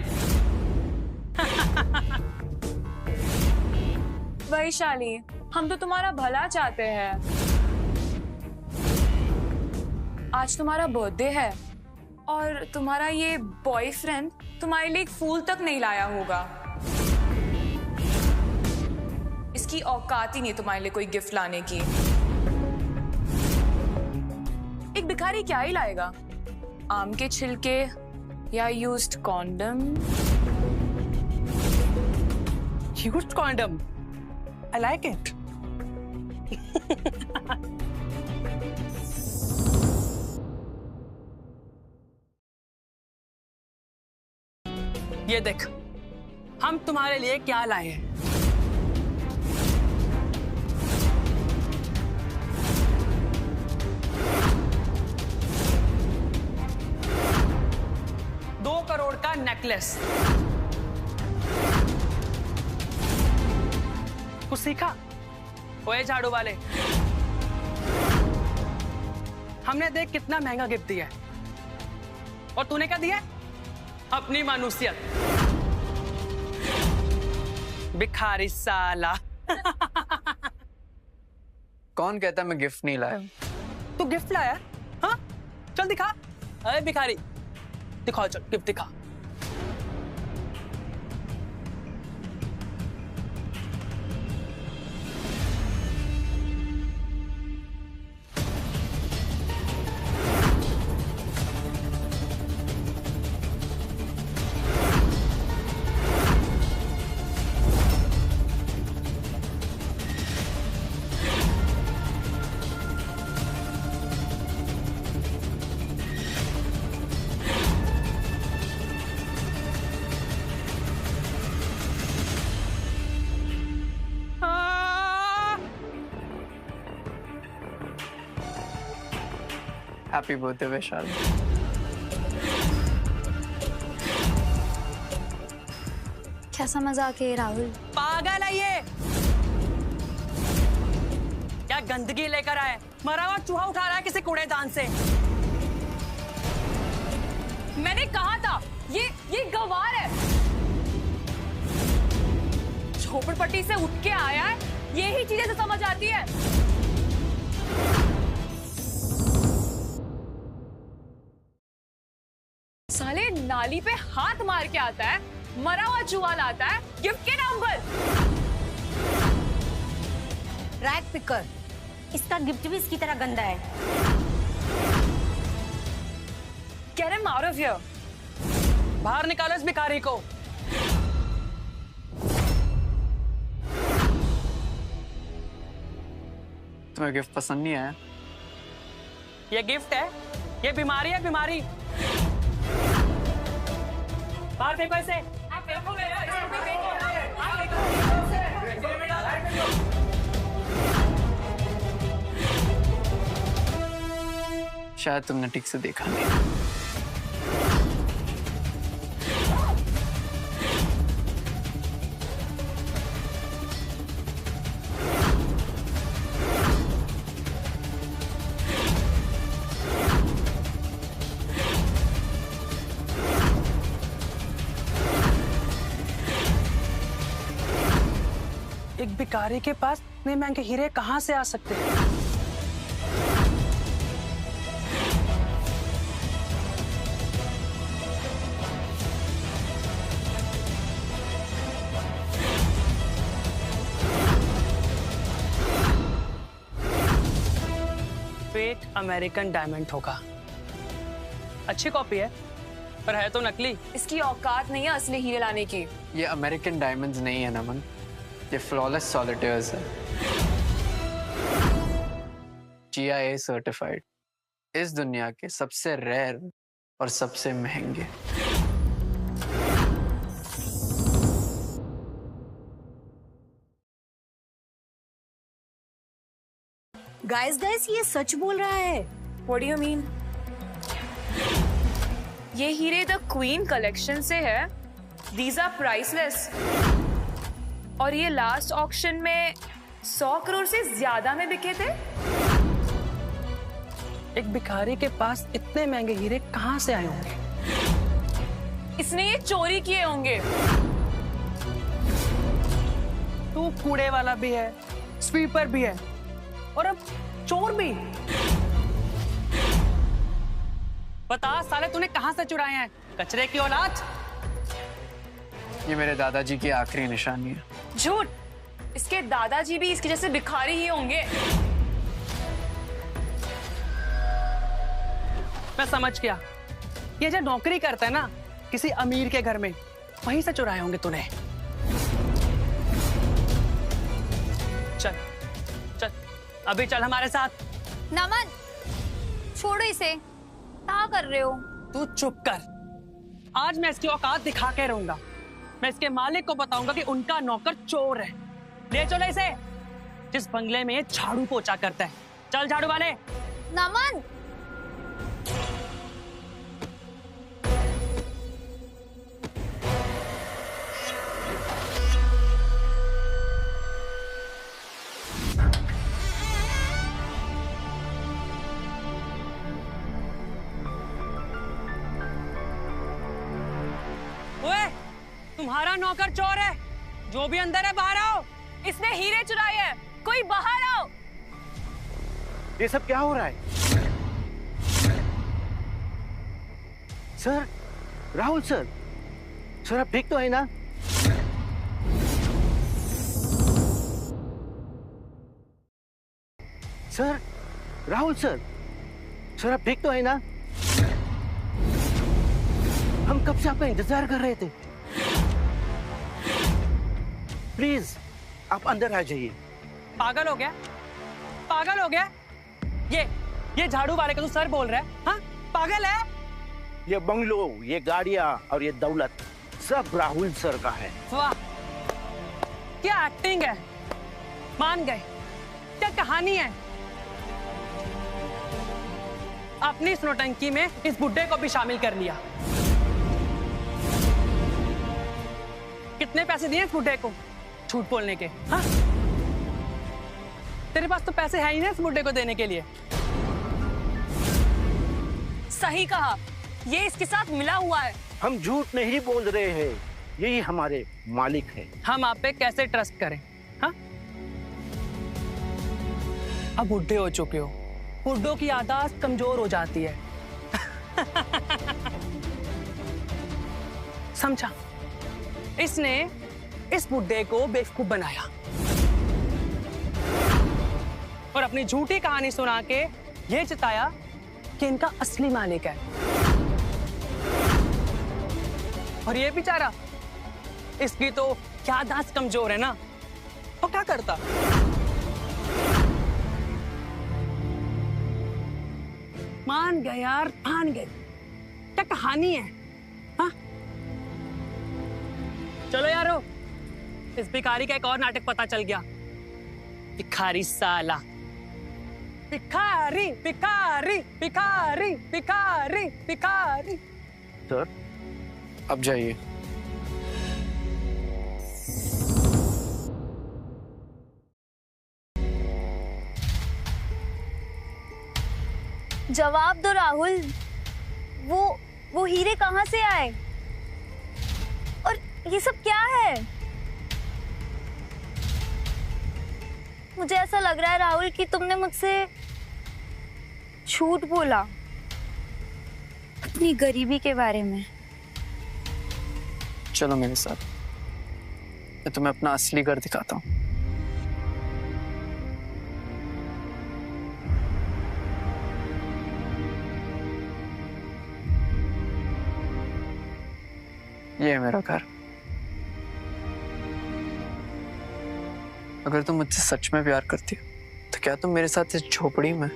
वैशाली, हम तो तुम्हारा भला चाहते हैं। आज तुम्हारा बर्थडे है और तुम्हारा ये बॉयफ्रेंड तुम्हारे लिए एक फूल तक नहीं लाया होगा। इसकी औकात ही नहीं तुम्हारे लिए कोई गिफ्ट लाने की। एक भिखारी क्या ही लाएगा? आम के छिलके या used condom? Used condom, I like it. ये देख, हम तुम्हारे लिए क्या लाए हैं। $2 करोड़ का नेकलेस। कुछ सीखा? ओए झाड़ू वाले, हमने देख कितना महंगा गिफ्ट दिया है और तूने क्या दिया? अपनी मानुसियत। भिखारी साला। कौन कहता मैं गिफ्ट नहीं लाया? तू गिफ्ट लाया? हाँ, चल दिखा। अरे भिखारी, दिखाओ, चल गिफ्ट दिखा। Happy birthday Vaishali. कैसा मजाक है राहुल? पागल है ये। क्या गंदगी लेकर आए? मरा हुआ चूहा उठा रहा है किसी कूड़ेदान से। मैंने कहा था ये गवार है। झोपड़पट्टी से उठ के आया है, यही चीजें से समझ आती है। साले नाली पे हाथ मार के आता है, मरा हुआ चूहा लाता है गिफ्ट के नाम पर। रैग पिकर, इसका गिफ्ट भी इसकी तरह गंदा है। Get him out of here. बाहर निकालो इस भिखारी को। तुम्हें गिफ्ट पसंद नहीं आया? ये गिफ्ट है, ये बीमारी है, बीमारी। बाहर फेंको इसे। शायद तुमने ठीक से देखा नहीं। एक भिखारी के पास इतने महंगे हीरे कहां से आ सकते हैं? फेक अमेरिकन डायमंड होगा। अच्छी कॉपी है पर है तो नकली। इसकी औकात नहीं है असली हीरे लाने की। ये अमेरिकन डायमंड्स नहीं है नमन, ये फ्लॉलेस सॉलिटेयर्स है, GIA सर्टिफाइड। इस दुनिया के सबसे रेयर और सबसे महंगे। गाइस ये सच बोल रहा है। What do you mean? ये हीरे द क्वीन कलेक्शन से है। These are priceless. और ये लास्ट ऑक्शन में 100 करोड़ से ज्यादा में बिके थे। एक भिखारी के पास इतने महंगे हीरे कहाँ से आए होंगे? इसने ये चोरी किए होंगे। तू कूड़े वाला भी है, स्वीपर भी है और अब चोर भी। बता साले तूने कहां से चुराए हैं? कचरे की औलाद। ये मेरे दादाजी की आखिरी निशानी है। झूठ। इसके दादाजी भी इसके जैसे भिखारी ही होंगे। मैं समझ गया। ये जो नौकरी करता है ना किसी अमीर के घर में, वहीं से चुराए होंगे तूने। चल चल अभी चल हमारे साथ। नमन, छोड़ो इसे। क्या कर रहे हो? तू चुप कर। आज मैं इसकी औकात दिखा के रहूंगा। मैं इसके मालिक को बताऊंगा कि उनका नौकर चोर है। ले चलो इसे, जिस बंगले में झाड़ू पोछा करता है। चल झाड़ू वाले। नमन, तुम्हारा नौकर चोर है। जो भी अंदर है बाहर आओ। इसने हीरे चुराए हैं। कोई बाहर आओ। ये सब क्या हो रहा है? सर, राहुल सर, सर आप ठीक तो है ना? सर, राहुल सर, सर आप ठीक तो है ना? हम कब से आपका इंतजार कर रहे थे। प्लीज आप अंदर आ जाइए। पागल हो गया? पागल हो गया? ये झाड़ू वाले का तू सर बोल रहा है? हाँ? पागल है? ये बंगलो, ये गाड़ियां और ये दौलत सब राहुल सर का है। वाह, क्या एक्टिंग है। मान गए। क्या कहानी है। अपनी इस नौटंकी में इस बुड्ढे को भी शामिल कर लिया। कितने पैसे दिए इस बुड्ढे को झूठ बोलने के? हाँ? तेरे पास तो पैसे है ही ना इस बुड्ढे को देने के लिए। सही कहा, ये इसके साथ मिला हुआ है। हम झूठ नहीं बोल रहे हैं, यही हमारे मालिक है। हम आप पे कैसे ट्रस्ट करें? हाँ? अब बुढ़े हो चुके हो, बुड्ढों की याददाश्त कमजोर हो जाती है। समझा? इसने इस बुड्ढे को बेवकूफ बनाया और अपनी झूठी कहानी सुना के ये चिताया कि इनका असली मालिक है। और ये बेचारा, इसकी तो याददाश्त कमजोर है ना, तो क्या करता? मान गए यार, मान गए। क्या कहानी है? हाँ? चलो यारो, इस भिखारी का एक और नाटक पता चल गया। भिखारी साला। भिखारी भिखारी भिखारी भिखारी भिखारी। सर अब जाइए। जवाब दो राहुल। वो हीरे कहाँ से आए? और ये सब क्या है? मुझे ऐसा लग रहा है राहुल कि तुमने मुझसे झूठ बोला अपनी गरीबी के बारे में। चलो मेरे साथ, मैं तुम्हें अपना असली घर दिखाता हूँ। ये है मेरा घर। अगर तुम मुझसे सच में प्यार करती हो तो क्या तुम मेरे साथ इस झोपड़ी में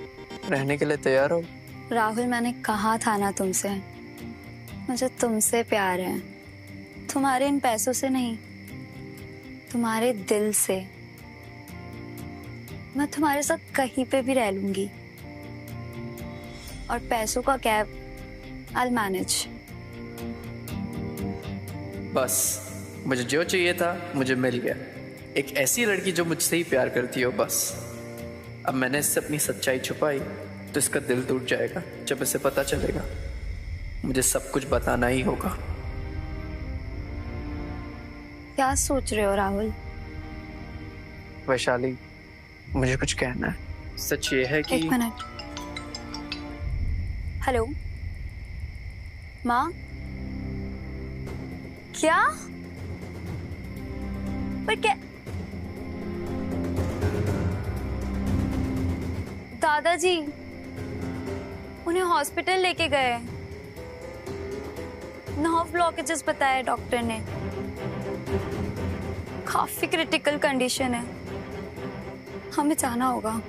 रहने के लिए तैयार हो? राहुल, मैंने कहा था ना तुमसे मुझे तुमसे प्यार है, तुम्हारे इन पैसों से नहीं, तुम्हारे दिल से। मैं तुम्हारे साथ कहीं पे भी रह लूंगी, और पैसों का कैब I'll manage। बस मुझे जो चाहिए था मुझे मिल गया, एक ऐसी लड़की जो मुझसे ही प्यार करती हो। बस अब मैंने इससे अपनी सच्चाई छुपाई तो इसका दिल टूट जाएगा। जब इसे पता चलेगा मुझे सब कुछ बताना ही होगा। क्या सोच रहे हो राहुल? वैशाली, मुझे कुछ कहना है। सच ये है कि एक मिनट। हेलो माँ? क्या? पर क्या? दादाजी उन्हें हॉस्पिटल लेके गए, नर्व ब्लॉकेजेस बताया डॉक्टर ने, काफी क्रिटिकल कंडीशन है, हमें जाना होगा।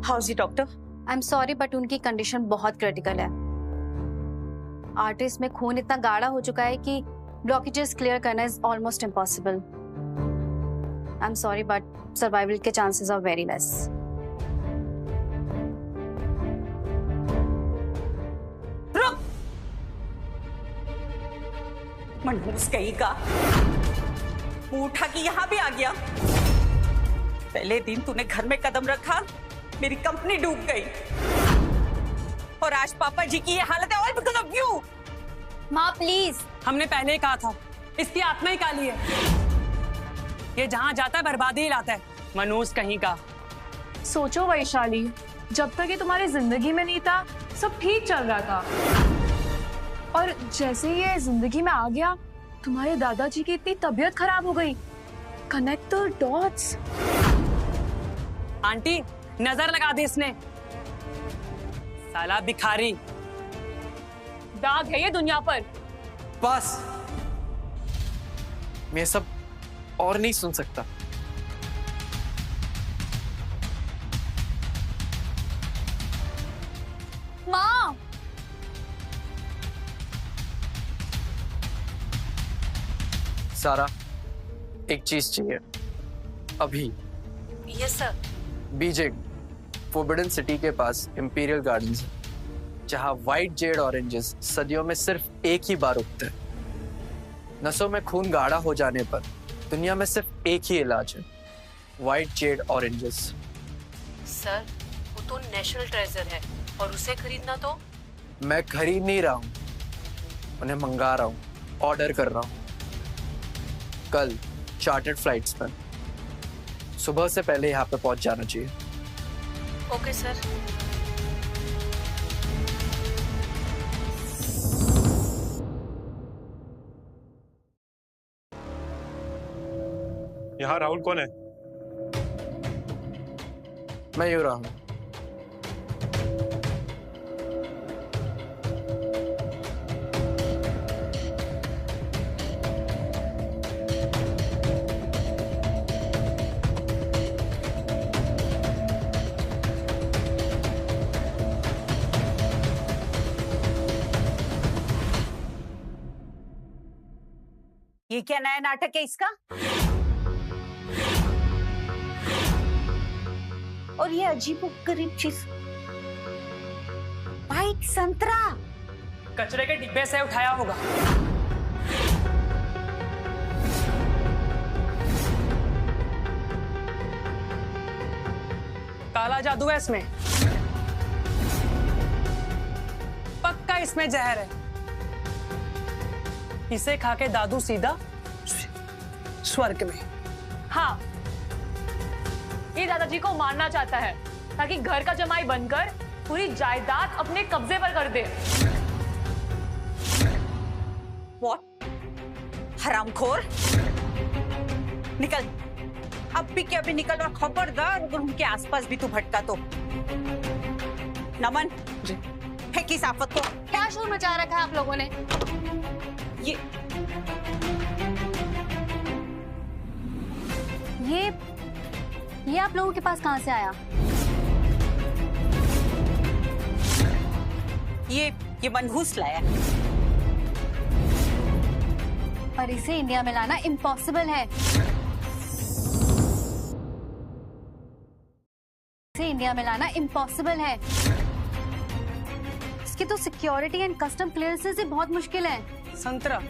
House doctor? I am sorry but उनकी कंडीशन बहुत क्रिटिकल है। आर्टरीज में खून इतना गाढ़ा हो चुका है कि ब्लॉकेजेस क्लियर करना is almost impossible. I am sorry but survival के चांसेस आर वेरी लेस। रुक! मनहूस कहीं का मुंह उठा के यहाँ भी आ गया। पहले दिन तूने घर में कदम रखा, मेरी कंपनी डूब गई, और आज पापा जी की ये हालत है, और बिकॉज़ ऑफ यू। माँ प्लीज। हमने पहले ही कहा था इसकी आत्मा ही काली है, ये जहां जाता है बर्बादी ही लाता है। मनूस कहीं का। सोचो वैशाली, जब तक ये तुम्हारी जिंदगी में नहीं था सब ठीक चल रहा था, और जैसे ही ये जिंदगी में आ गया तुम्हारे दादाजी की इतनी तबीयत खराब हो गई। Connect the dots. आंटी नजर लगा दी इसने, साला भिखारी। दाग है ये दुनिया पर। बस मैं सब और नहीं सुन सकता। माँ! सारा, एक चीज चाहिए अभी। Yes sir. Beijing forbidden city के पास इंपीरियल गार्डन्स है, जहां व्हाइट जेड ऑरेंजेस सदियों में सिर्फ एक ही बार उगते हैं। नसों में खून गाढ़ा हो जाने पर दुनिया में सिर्फ एक ही इलाज है, व्हाइट जेड ऑरेंजेस। सर वो तो नेशनल ट्रेजर है, और उसे खरीदना तो। मैं खरीद नहीं रहा हूँ, उन्हें मंगा रहा हूँ, ऑर्डर कर रहा हूँ। कल चार्टर्ड फ्लाइट्स पर सुबह से पहले यहाँ पे पहुंच जाना चाहिए। Okay sir. यहाँ राहुल कौन है? मैं यूं रहा हूँ। ये क्या नया नाटक है इसका? और ये अजीबोगरीब चीज, व्हाइट संतरा। कचरे के डिब्बे से उठाया होगा। काला जादू है इसमें, पक्का इसमें जहर है। इसे खा के दादू सीधा स्वर्ग में। हाँ, ये दादाजी को मारना चाहता है ताकि घर का जमाई बनकर पूरी जायदाद अपने कब्जे पर कर दे। What? हरामखोर, निकल, अब भी क्या भी निकल, और खबरदार अगर उनके आसपास भी तू भटका तो। नमन जी, फेंकी साफत को। क्या शोर मचा रखा है आप लोगों ने? ये आप लोगों के पास कहां से आया? ये मनहूस लाया। पर इसे इंडिया में लाना इम्पॉसिबल है। इसे इंडिया में लाना इम्पॉसिबल है। इसकी तो सिक्योरिटी एंड कस्टम क्लियरेंसेस ही बहुत मुश्किल है। संतरा,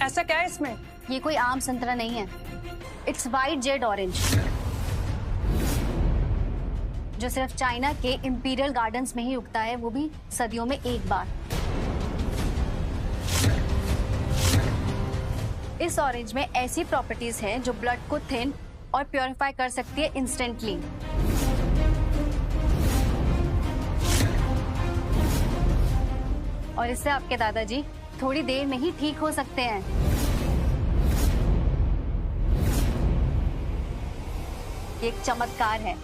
ऐसा क्या है इसमें? ये कोई आम संतरा नहीं है। इट्स वाइट जेड ऑरेंज, जो सिर्फ चाइना के इंपीरियल गार्डन्स में ही उगता है, वो भी सदियों में एक बार। इस ऑरेंज में ऐसी प्रॉपर्टीज हैं जो ब्लड को थिन और प्योरीफाई कर सकती है इंस्टेंटली। और इससे आपके दादाजी थोड़ी देर में ही ठीक हो सकते हैं। ये एक चमत्कार है।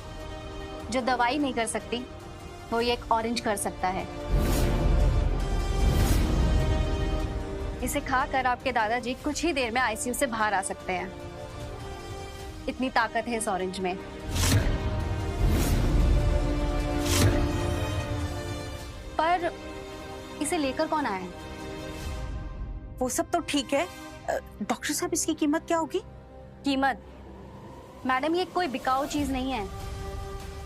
जो दवाई नहीं कर सकती, वो ये एक ऑरेंज कर सकता है। इसे खाकर आपके दादाजी कुछ ही देर में आईसीयू से बाहर आ सकते हैं। इतनी ताकत है इस ऑरेंज में। पर इसे लेकर कौन आया है? वो सब तो ठीक है, डॉक्टर साहब इसकी कीमत क्या होगी? कीमत? मैडम, ये कोई बिकाऊ चीज नहीं है।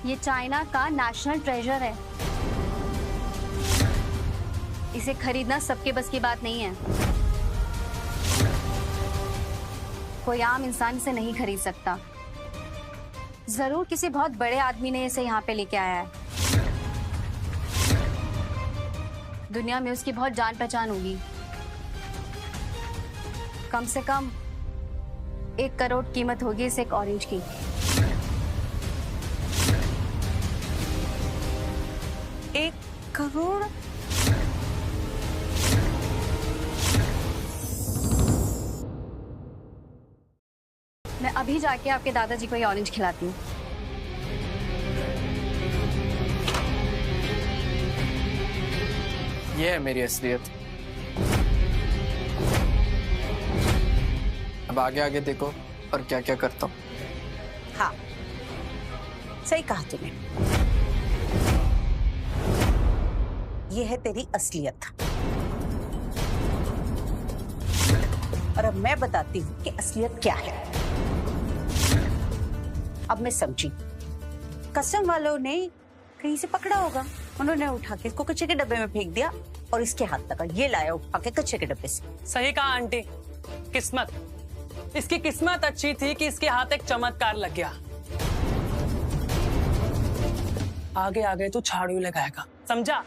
ये चाइना का नेशनल ट्रेजर है। इसे खरीदना सबके बस की बात नहीं है। कोई आम इंसान इसे नहीं खरीद सकता। जरूर किसी बहुत बड़े आदमी ने इसे यहाँ पे लेके आया है। दुनिया में उसकी बहुत जान पहचान होगी। कम से कम 1 करोड़ कीमत होगी इस एक ऑरेंज की। करोड़? मैं अभी जाके आपके दादाजी को ये ऑरेंज खिलाती हूँ। ये है मेरी असलियत। अब आगे आगे देखो और क्या क्या करता हूँ। हाँ, सही कहा तूने। ये है तेरी असलियत। और अब मैं बताती हूँ कि असलियत क्या है। अब मैं समझी। कस्टम वालों ने कहीं से पकड़ा होगा, उन्होंने उठा के इसको कच्चे के डब्बे में फेंक दिया और इसके हाथ लगा। ये लाया उठा के कच्चे के डब्बे से। सही कहा आंटी। किस्मत, इसकी किस्मत अच्छी थी कि इसके हाथ एक चमत्कार लग गया। आगे आगे तू झाड़ू लगाएगा, समझा?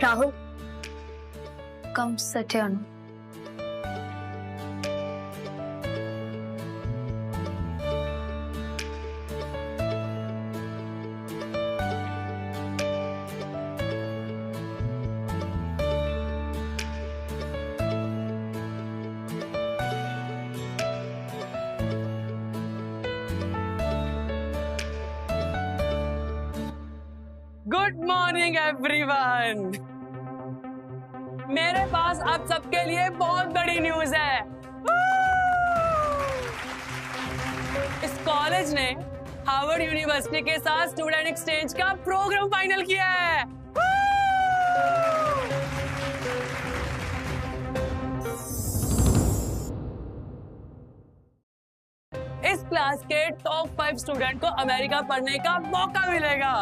Rahul, come sit here. Good morning everyone. मेरे पास आप सबके लिए बहुत बड़ी न्यूज है। इस कॉलेज ने हार्वर्ड यूनिवर्सिटी के साथ स्टूडेंट एक्सचेंज का प्रोग्राम फाइनल किया है। इस क्लास के टॉप 5 स्टूडेंट को अमेरिका पढ़ने का मौका मिलेगा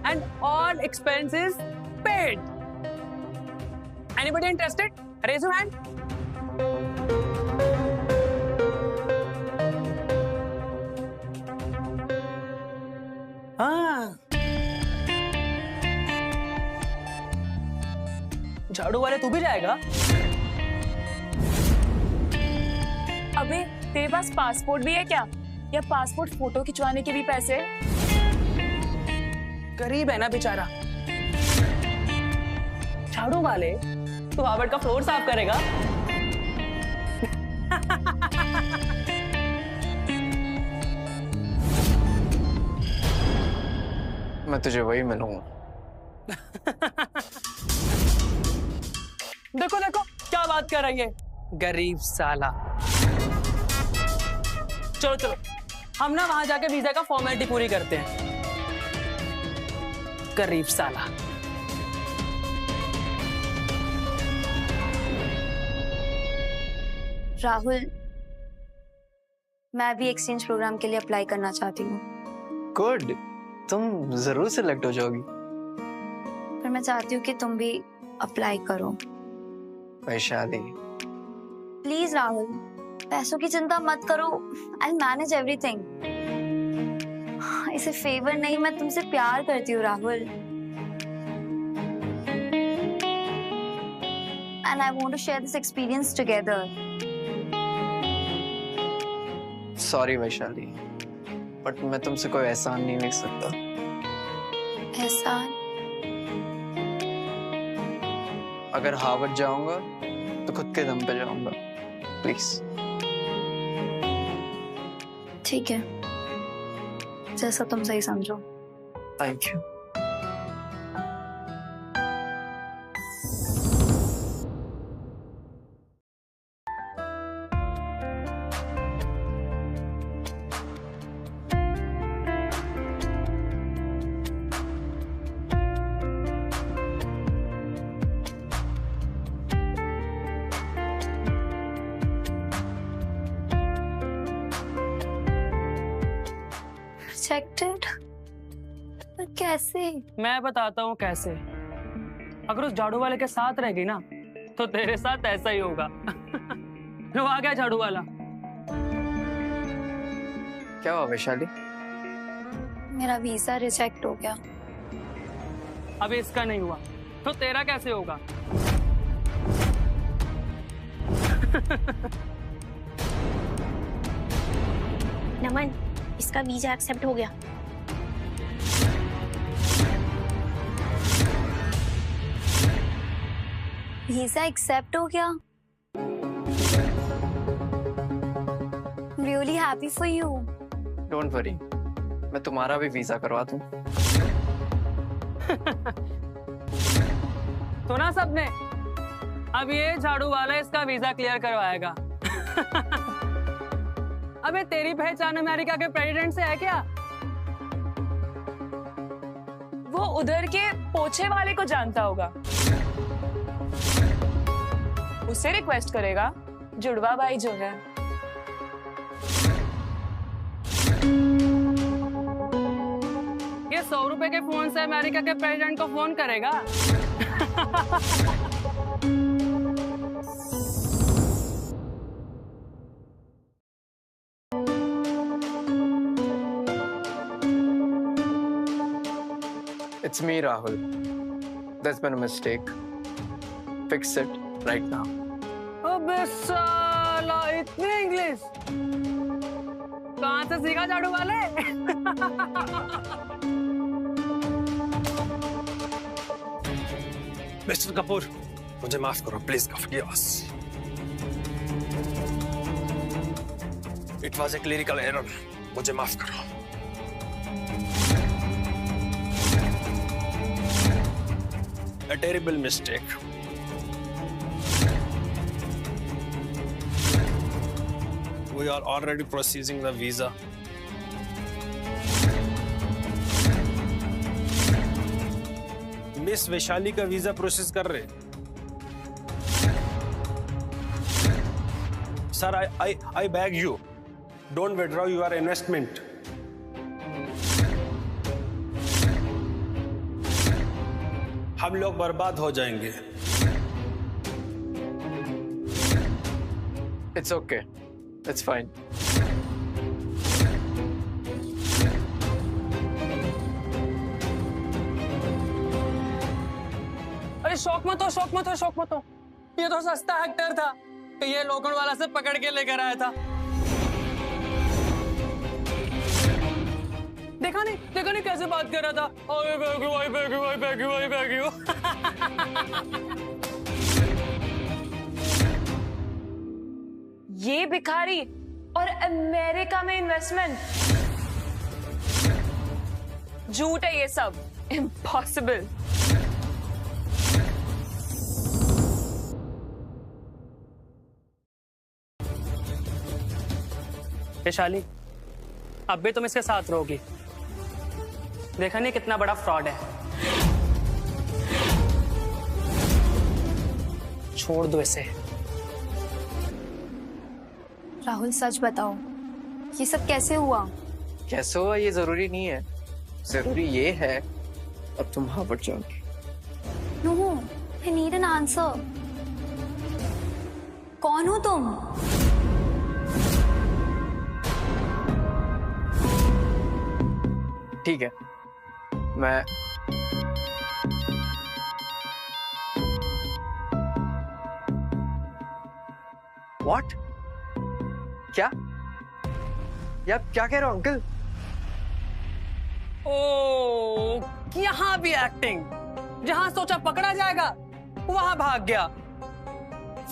and all expenses paid. Anybody interested? Raise your hand. हाँ, झाड़ू वाले तू भी जाएगा? अबे तेरे पास पासपोर्ट भी है क्या, या पासपोर्ट फोटो खिंचवाने के भी पैसे? गरीब है ना बेचारा। झाड़ू वाले तो हार्वर्ड का फ्लोर साफ करेगा। मैं तुझे वही मिलूंगा। देखो देखो क्या बात कर रही है, गरीब साला। चलो चलो हम ना वहां जाके वीजा का फॉर्मेलिटी पूरी करते हैं। गरीब साला। राहुल, मैं भी एक्सचेंज प्रोग्राम के लिए अप्लाई करना चाहती हूँ। गुड, तुम जरूर सिलेक्ट हो जाओगी। पर मैं चाहती हूँ कि तुम भी अप्लाई करो। वैशाली प्लीज राहुल, पैसों की चिंता मत करो, आई मैनेज एवरीथिंग। इसे फेवर नहीं, मैं तुमसे प्यार करती हूँ Rahul, and I want to share this experience together. Sorry Vaishali, but मैं तुमसे कोई एहसान नहीं देख सकता। एहसान? अगर हार्वर्ड जाऊंगा तो खुद के दम पे जाऊंगा, प्लीज। ठीक है, जैसा तुम सही समझो। Thank you. रिजेक्टेड? पर कैसे? मैं बताता हूँ कैसे। अगर उस झाड़ू वाले के साथ रहेगी ना तो तेरे साथ ऐसा ही होगा। वो आ गया झाड़ू वाला। क्या हुआ वैशाली? मेरा वीजा रिजेक्ट हो गया। अभी इसका नहीं हुआ तो तेरा कैसे होगा? नमन, इसका वीजा एक्सेप्ट हो गया। वीजा एक्सेप्ट हो गया? Really happy for you. Don't worry, मैं तुम्हारा भी वीजा करवा दूं। सुना सबने? अब ये झाड़ू वाला इसका वीजा क्लियर करवाएगा। अबे तेरी पहचान अमेरिका के प्रेसिडेंट से है क्या? वो उधर के पोछे वाले को जानता होगा, उससे रिक्वेस्ट करेगा। जुड़वा भाई जो है। ये 100 रुपए के फोन से अमेरिका के प्रेसिडेंट को फोन करेगा। It's me, Rahul. There's been a mistake. Fix it right now. अबे साला, इतनी इंग्लिश कहाँ से सीखा झाड़ू वाले? मिस्टर कपूर, मुझे माफ करो, please forgive us. It was a clerical error. मुझे माफ करो। A terrible mistake. We are already processing the visa. Miss Vaishali का वीजा प्रोसेस कर रहे। Sir, I beg you, don't withdraw your investment. हम लोग बर्बाद हो जाएंगे। It's okay. It's fine. अरे शौक मत हो, शौक मत हो, शौक मत हो। ये तो सस्ता हेक्टर था, ये लोखंड वाला से पकड़ के लेकर आया था। देखा नहीं कैसे बात कर रहा था। आई bag you, I bag you, I bag you, I bag you. ये भिखारी और अमेरिका में इन्वेस्टमेंट, झूठ है ये सब, इम्पॉसिबल। वैशाली, अब भी तुम इसके साथ रहोगी? देखा नहीं कितना बड़ा फ्रॉड है। छोड़ दो इसे। राहुल सच बताओ, ये सब कैसे हुआ? कैसे हुआ ये जरूरी नहीं है, जरूरी ये है अब तुम हार्वर्ड जाओगी। No, I need an answer. कौन हो तुम? ठीक है, मैं व्हाट? क्या? ये आप क्या कह रहे हो अंकल? ओ, यहाँ भी एक्टिंग। जहां सोचा पकड़ा जाएगा वहां भाग गया।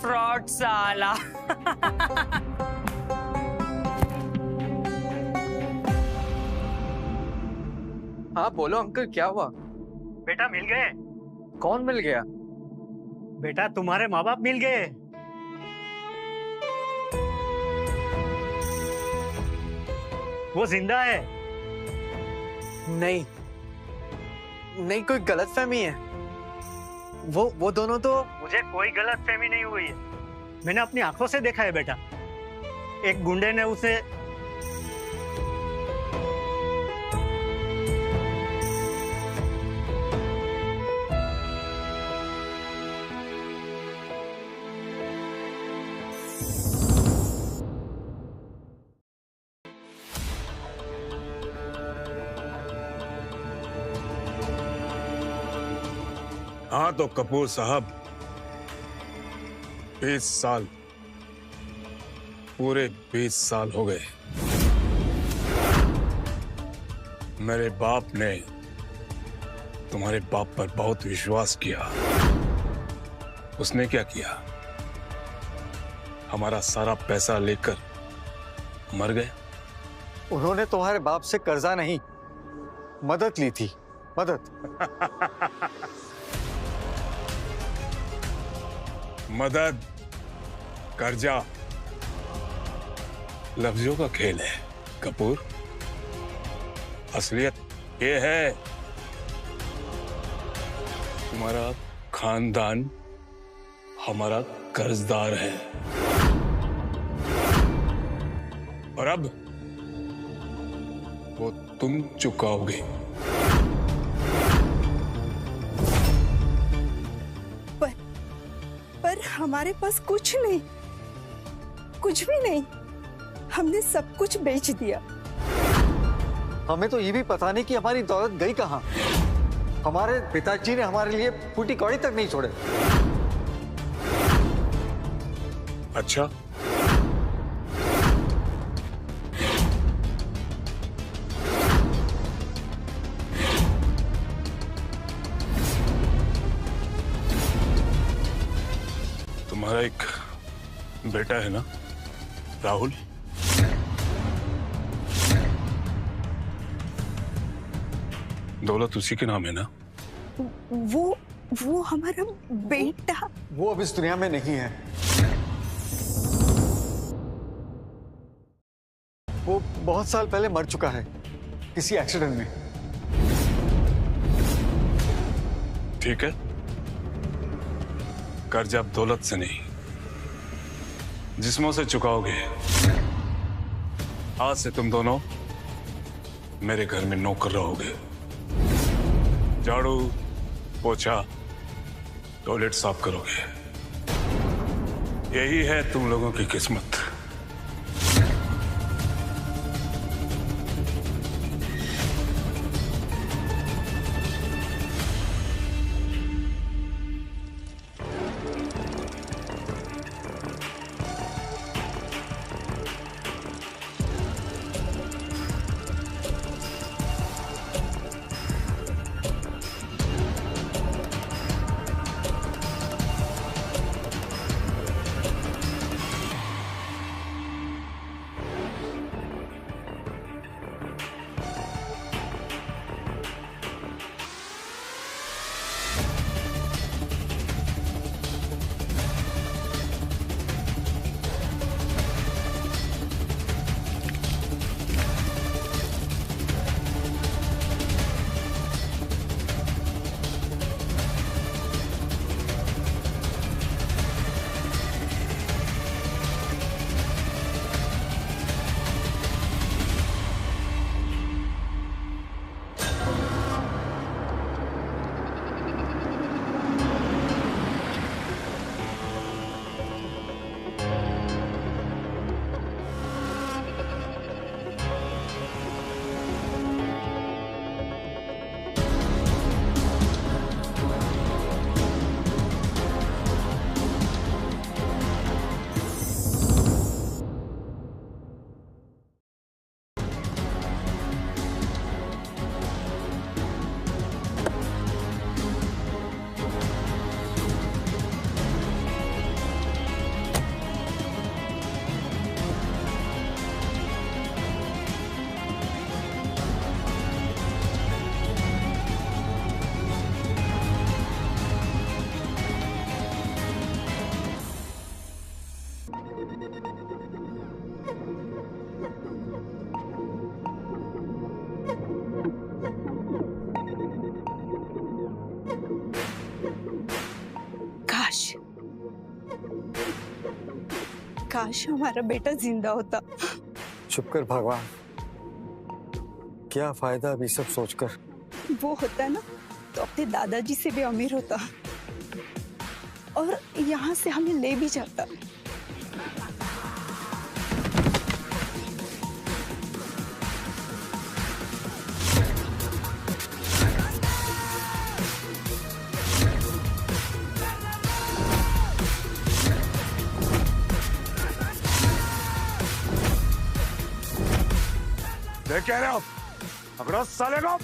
फ्रॉड साला। हाँ बोलो अंकल, क्या हुआ? बेटा मिल गए। कौन मिल गया? बेटा तुम्हारे माँ बाप मिल गए। वो जिंदा है। नहीं नहीं, कोई गलतफहमी है। वो दोनों तो। मुझे कोई गलतफहमी नहीं हुई है, मैंने अपनी आंखों से देखा है बेटा। एक गुंडे ने उसे हाँ तो कपूर साहब, 20 साल, पूरे 20 साल हो गए। मेरे बाप ने तुम्हारे बाप पर बहुत विश्वास किया। उसने क्या किया? हमारा सारा पैसा लेकर मर गए। उन्होंने तुम्हारे बाप से कर्जा नहीं, मदद ली थी। मदद। मदद, कर्जा लफ्जों का खेल है कपूर। असलियत ये है, तुम्हारा खानदान हमारा कर्जदार है और अब वो तुम चुकाओगे। पर हमारे पास कुछ नहीं, कुछ भी नहीं। हमने सब कुछ बेच दिया। हमें तो ये भी पता नहीं कि हमारी दौलत गई कहाँ। हमारे पिताजी ने हमारे लिए फूटी कौड़ी तक नहीं छोड़े। अच्छा, तुम्हारा एक बेटा है ना राहुल? दौलत उसी के नाम है ना? वो हमारा बेटा। वो अब इस दुनिया में नहीं है। वो बहुत साल पहले मर चुका है किसी एक्सीडेंट में। ठीक है, कर्ज अब दौलत से नहीं, जिस्मों से चुकाओगे। आज से तुम दोनों मेरे घर में नौकर रहोगे। झाड़ू, पोछा, टॉयलेट साफ करोगे। यही है तुम लोगों की किस्मत। काश हमारा बेटा जिंदा होता। चुप कर भगवान, क्या फायदा अभी सब सोचकर। वो होता ना तो अपने दादाजी से भी अमीर होता और यहाँ से हमें ले भी जाता। देख कह रहे हो, पकड़ो साले को।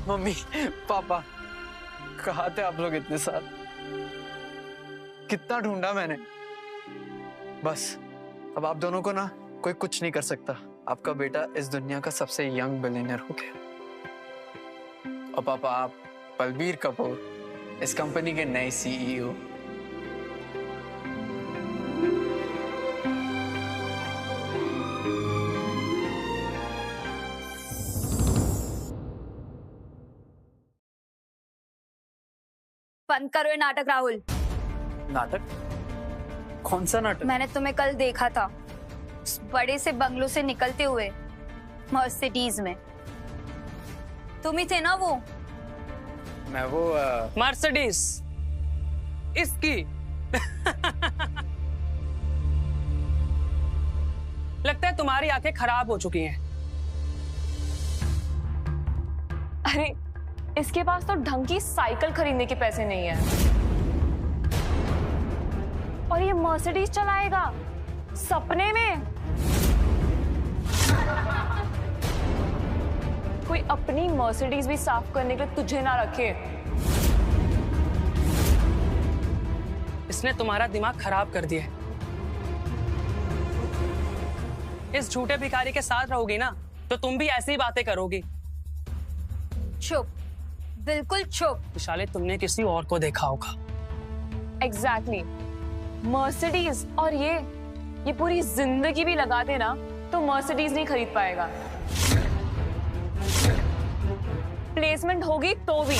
मम्मी, पापा, कहाँ थे आप लोग इतने साल? कितना ढूंढा मैंने। बस अब आप दोनों को ना कोई कुछ नहीं कर सकता। आपका बेटा इस दुनिया का सबसे यंग बिलियनर हो गया। और पापा, आप बलबीर कपूर, इस कंपनी के नए सीईओ। बंद करो ये नाटक राहुल। नाटक? कौन सा नाटक? मैंने तुम्हें कल देखा था उस बड़े से बंगलों से निकलते हुए मर्सिडीज में। तुम ही थे ना वो? मैं वो मर्सिडीज इसकी लगता है तुम्हारी आंखें खराब हो चुकी हैं। अरे इसके पास तो ढंग की साइकिल खरीदने के पैसे नहीं है और ये मर्सिडीज चलाएगा सपने में। कोई अपनी मर्सिडीज भी साफ करने के लिए तुझे ना रखे। इसने तुम्हारा दिमाग खराब कर दिया। इस झूठे भिखारी के साथ रहोगी ना तो तुम भी ऐसी ही बातें करोगी। चुप, बिल्कुल चुप। विशाले, तुमने किसी और को देखा होगा। एग्जैक्टली। मर्सिडीज और ये पूरी जिंदगी भी लगा देना तो मर्सिडीज नहीं खरीद पाएगा। प्लेसमेंट होगी तो भी।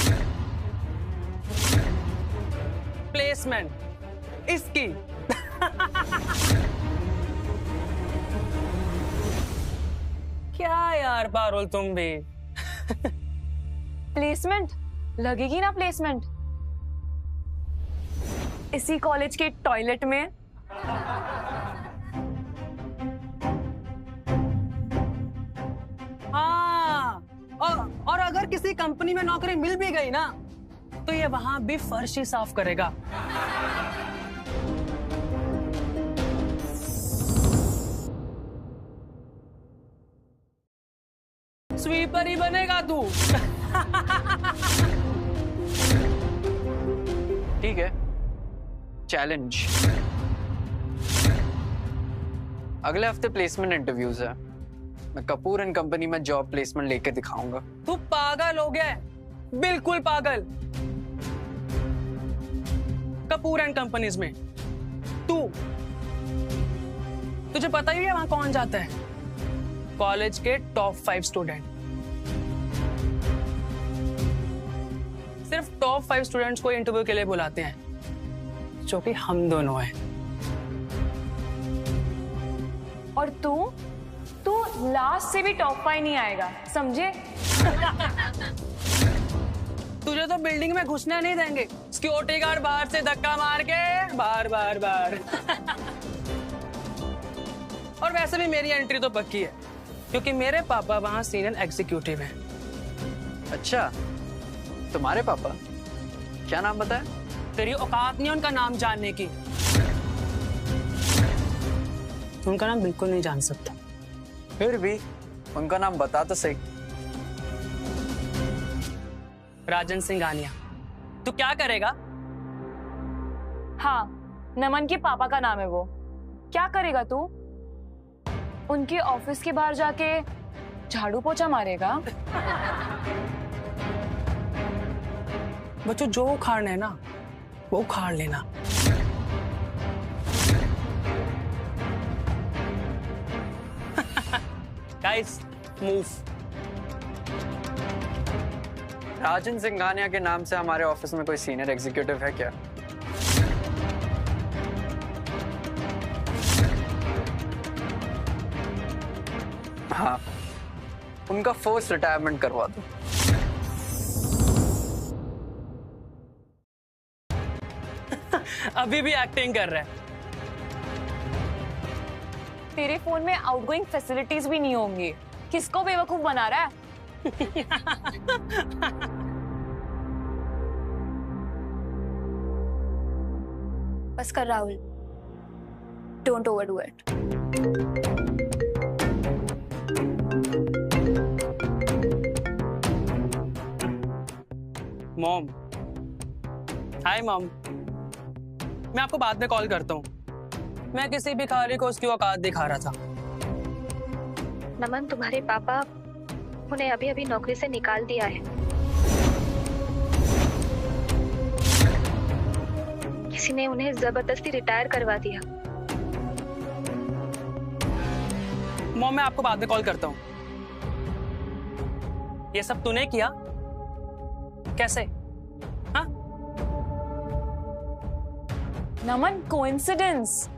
प्लेसमेंट इसकी क्या यार पारुल, तुम भी प्लेसमेंट लगेगी ना। प्लेसमेंट इसी कॉलेज के टॉयलेट में। हाँ, और अगर किसी कंपनी में नौकरी मिल भी गई ना, तो ये वहां भी फर्श ही साफ करेगा। स्वीपर ही बनेगा तू। ठीक है, चैलेंज। अगले हफ्ते प्लेसमेंट इंटरव्यूज है। मैं कपूर एंड कंपनी में जॉब प्लेसमेंट लेके दिखाऊंगा। तू पागल हो गया, बिल्कुल पागल। कपूर एंड कंपनीज में तुझे पता ही है वहां कौन जाता है? कॉलेज के टॉप 5 स्टूडेंट। सिर्फ टॉप 5 स्टूडेंट्स को इंटरव्यू के लिए बुलाते हैं, जो कि हम दोनों हैं। और तू लास्ट से भी टॉप 5 नहीं आएगा, समझे? तुझे तो बिल्डिंग में घुसने नहीं देंगे। सिक्योरिटी गार्ड बाहर से धक्का मार के बाहर। और वैसे भी मेरी एंट्री तो पक्की है, क्योंकि मेरे पापा वहां सीनियर एग्जीक्यूटिव हैं। अच्छा, तुम्हारे पापा? क्या नाम बताया? तेरी औकात नहीं उनका नाम जानने की। उनका नाम बिल्कुल नहीं जान सकता। फिर भी उनका नाम बता तो सही। राजन सिंघानिया। तू क्या करेगा? हाँ, नमन के पापा का नाम है वो। क्या करेगा तू? उनके ऑफिस के बाहर जाके झाड़ू पोछा मारेगा? बच्चों, जो उखाड़ना है ना वो उखाड़ लेना। Guys, move. राजन सिंघानिया के नाम से हमारे ऑफिस में कोई सीनियर एग्जीक्यूटिव है क्या? हाँ, उनका फोर्स रिटायरमेंट करवा दो। अभी भी एक्टिंग कर रहा है। तेरे फोन में आउटगोइंग फैसिलिटीज भी नहीं होंगी। किसको बेवकूफ बना रहा है? बस कर Rahul, don't overdo it. Mom, hi mom. मैं आपको बाद में कॉल करता हूँ। मैं किसी भिखारी को उसकी औकात दिखा रहा था। नमन, तुम्हारे पापा उन्हें अभी अभी नौकरी से निकाल दिया है। किसी ने उन्हें जबरदस्ती रिटायर करवा दिया। मॉम, मैं आपको बाद में कॉल करता हूँ। ये सब तूने किया? कैसे? हाँ? Naman, coincidence.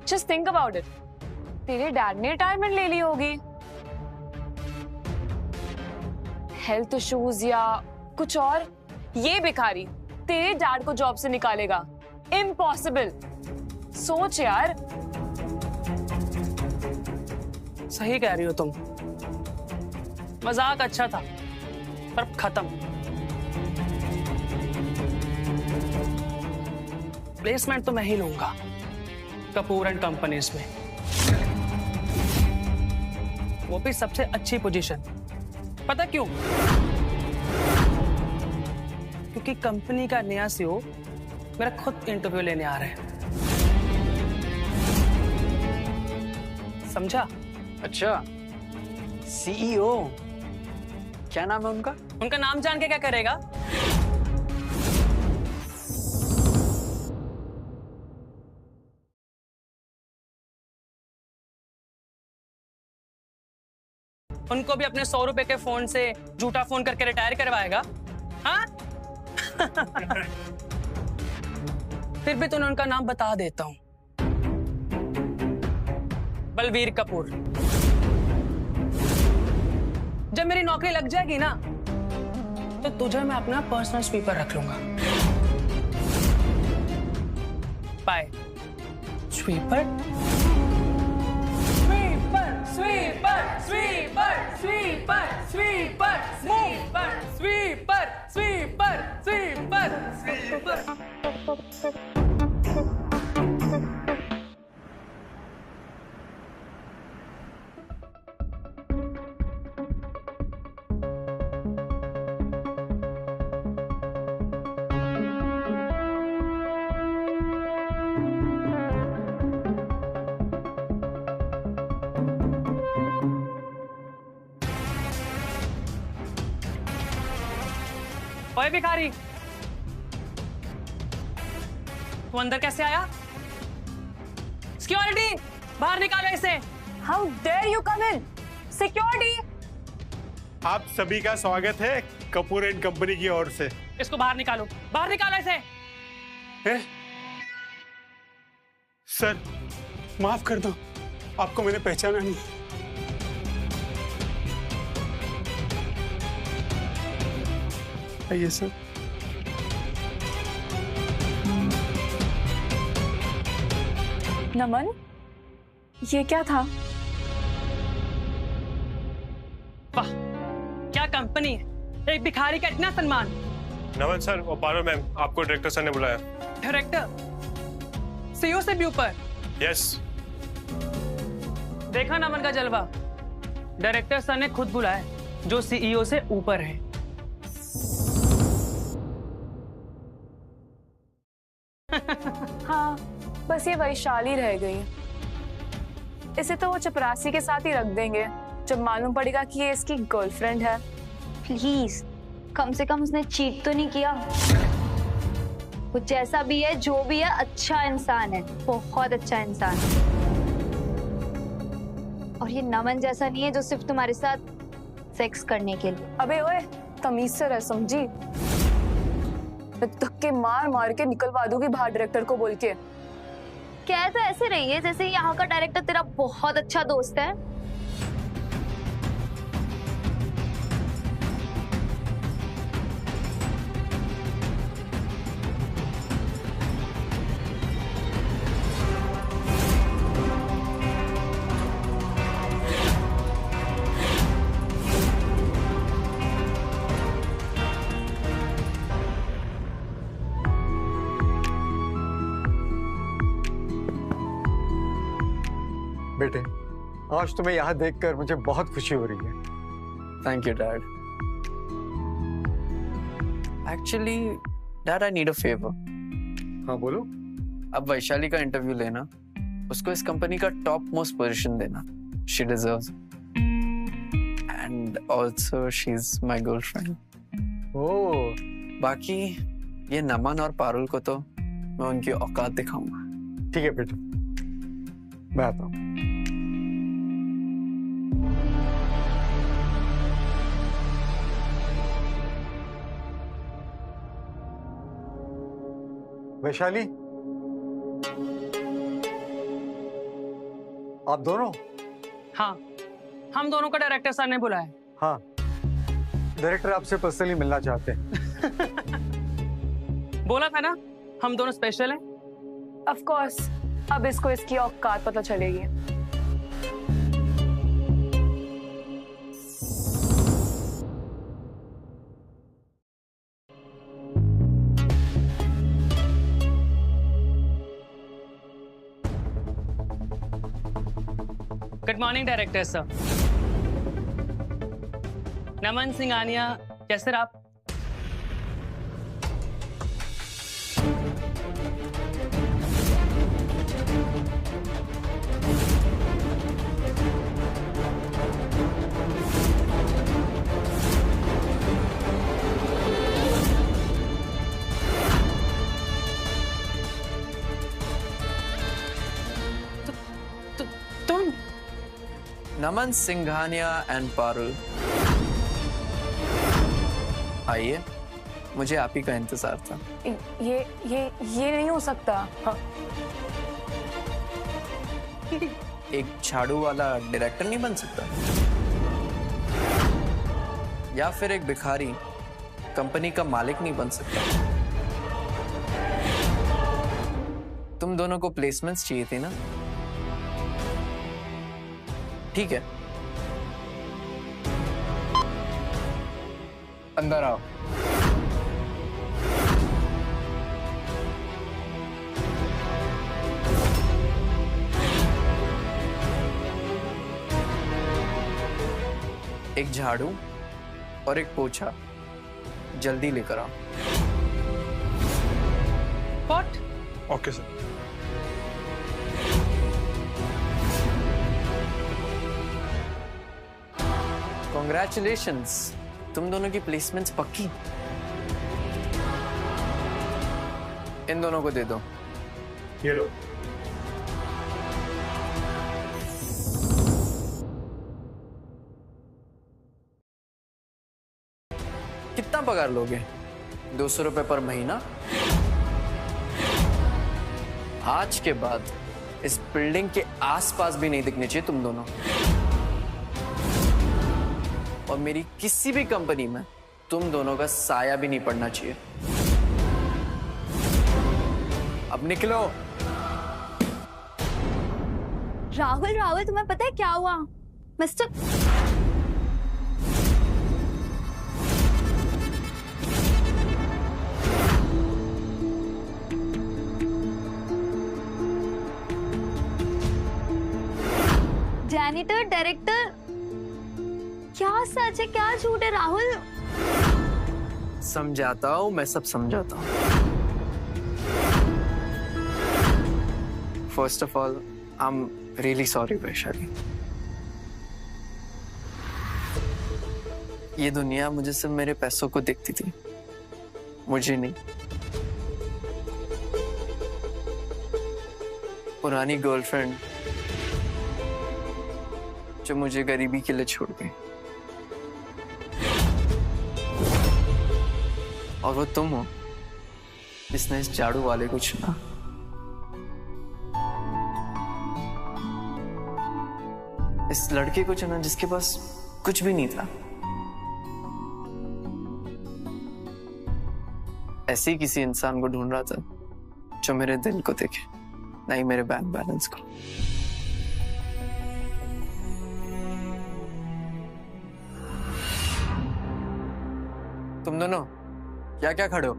Just think about it. तेरे डैड ने रिटायरमेंट ले ली होगी, हेल्थ इश्यूज या कुछ और। ये भिखारी तेरे डैड को जॉब से निकालेगा? इम्पॉसिबल। सोच यार। सही कह रही हो तुम। मजाक अच्छा था, पर खत्म। प्लेसमेंट तो मैं ही लूंगा कपूर एंड कंपनीज में, वो भी सबसे अच्छी पोजीशन। पता क्यों? क्योंकि कंपनी का नया सीईओ मेरा खुद इंटरव्यू लेने आ रहा है। समझा? अच्छा, सीईओ। क्या नाम है उनका? उनका नाम जान के क्या करेगा? उनको भी अपने 100 रुपए के फोन से झूठा फोन करके रिटायर करवाएगा? हाँ? फिर भी तूने उनका नाम बता देता हूं। बलवीर कपूर। जब मेरी नौकरी लग जाएगी ना, तो तुझे मैं अपना पर्सनल स्वीपर रख लूंगा। पाए। Sweeper sweeper sweeper sweeper sweeper sweeper sweeper sweeper sweeper sweeper sweeper. ओए भिखारी, तू अंदर कैसे आया? सिक्योरिटी, बाहर निकालो इसे। How dare you come in? Security. आप सभी का स्वागत है कपूर एंड कंपनी की ओर से। इसको बाहर निकालो, बाहर निकालो इसे। सर माफ कर दो, आपको मैंने पहचाना नहीं। आइए सर। नमन, ये क्या था? वाह, क्या कंपनी है, एक भिखारी का इतना सम्मान। नमन सर और पारुल मैम, आपको डायरेक्टर सर ने बुलाया। डायरेक्टर सीईओ से भी ऊपर? यस। देखा नमन का जलवा, डायरेक्टर सर ने खुद बुलाया, जो सीईओ से ऊपर है। हाँ, बस ये वैशाली रह गई। इसे तो वो चपरासी के साथ ही रख देंगे जब मालूम पड़ेगा कि ये इसकी गर्लफ्रेंड है। प्लीज, कम से कम उसने चीट तो नहीं किया। वो जैसा भी है, जो भी है, अच्छा इंसान है, बहुत अच्छा इंसान है। और ये नमन जैसा नहीं है जो सिर्फ तुम्हारे साथ सेक्स करने के लिए। अबे ओए, तमीज से रह, समझी? धक्के मार मार के निकलवा दूंगी बाहर डायरेक्टर को बोल के। क्या तो ऐसे रही है जैसे यहाँ का डायरेक्टर तेरा बहुत अच्छा दोस्त है। बेटे, आज तुम्हें यहाँ देखकर मुझे बहुत खुशी हो रही है। Thank you dad. Actually dad, I need a favour. हाँ बोलो। अब वैशाली का इंटरव्यू लेना, उसको इस कंपनी का टॉप मोस्ट पोजीशन देना। She deserves, and also she is my girlfriend. Oh. बाकी ये नमन और पारुल को तो मैं उनकी औकात दिखाऊंगा। ठीक है बेटे, मैं आता हूँ। वैशाली, आप दोनों? हाँ, हम दोनों का डायरेक्टर सर ने बुलाया। हाँ, डायरेक्टर आपसे पर्सनली मिलना चाहते हैं। बोला था ना, हम दोनों स्पेशल हैं। ऑफ कोर्स, अब इसको इसकी औकात पता चलेगी। Good morning director sir. Naman Singhania, कैसे आप? नमन सिंघानिया एंड पारुल, आइए, मुझे आप ही का इंतजार था। ये नहीं हो सकता। हाँ। एक झाड़ू वाला डायरेक्टर नहीं बन सकता, या फिर एक भिखारी कंपनी का मालिक नहीं बन सकता। तुम दोनों को प्लेसमेंट्स चाहिए थी ना? ठीक है, अंदर आओ। एक झाड़ू और एक पोछा जल्दी लेकर आओ। व्हाट? Okay sir. कॉन्ग्रेचुलेशंस, तुम दोनों की प्लेसमेंट्स पक्की। इन दोनों को दे दो। ये लो। कितना पगार लोगे? 200 रुपए पर महीना? आज के बाद इस बिल्डिंग के आसपास भी नहीं दिखने चाहिए तुम दोनों, और मेरी किसी भी कंपनी में तुम दोनों का साया भी नहीं पड़ना चाहिए। अब निकलो। राहुल तुम्हें पता है क्या हुआ? मिस्टर जैनिटर, डायरेक्टर, क्या सच है क्या झूठ है राहुल? समझाता हूं, मैं सब समझाता हूं। First of all, I am really sorry Vaishali. ये दुनिया मुझे सिर्फ मेरे पैसों को देखती थी, मुझे नहीं। पुरानी गर्लफ्रेंड जो मुझे गरीबी के लिए छोड़ गई, और वो तुम हो जिसने इस झाड़ू वाले को चुना। इस लड़के को चुना जिसके पास कुछ भी नहीं था। ऐसे ही किसी इंसान को ढूंढ रहा था जो मेरे दिल को देखे, नहीं मेरे बैंक बैलेंस को। तुम दोनों क्या क्या खड़े हो?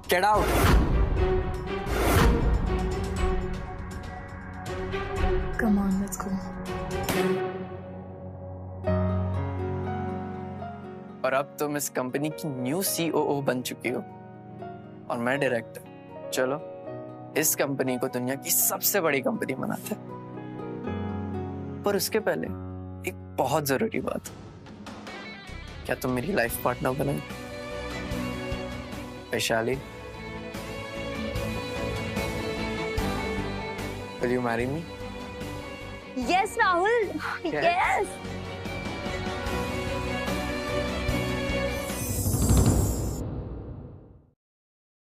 Get out. Come on, let's go. और अब तुम इस कंपनी की न्यू सीओओ बन चुकी हो और मैं डायरेक्टर। चलो इस कंपनी को दुनिया की सबसे बड़ी कंपनी बनाते हैं। पर उसके पहले एक बहुत जरूरी बात, क्या तुम मेरी लाइफ पार्टनर बने? Vaishali, will you marry me? Yes, Rahul. Yes. Yes.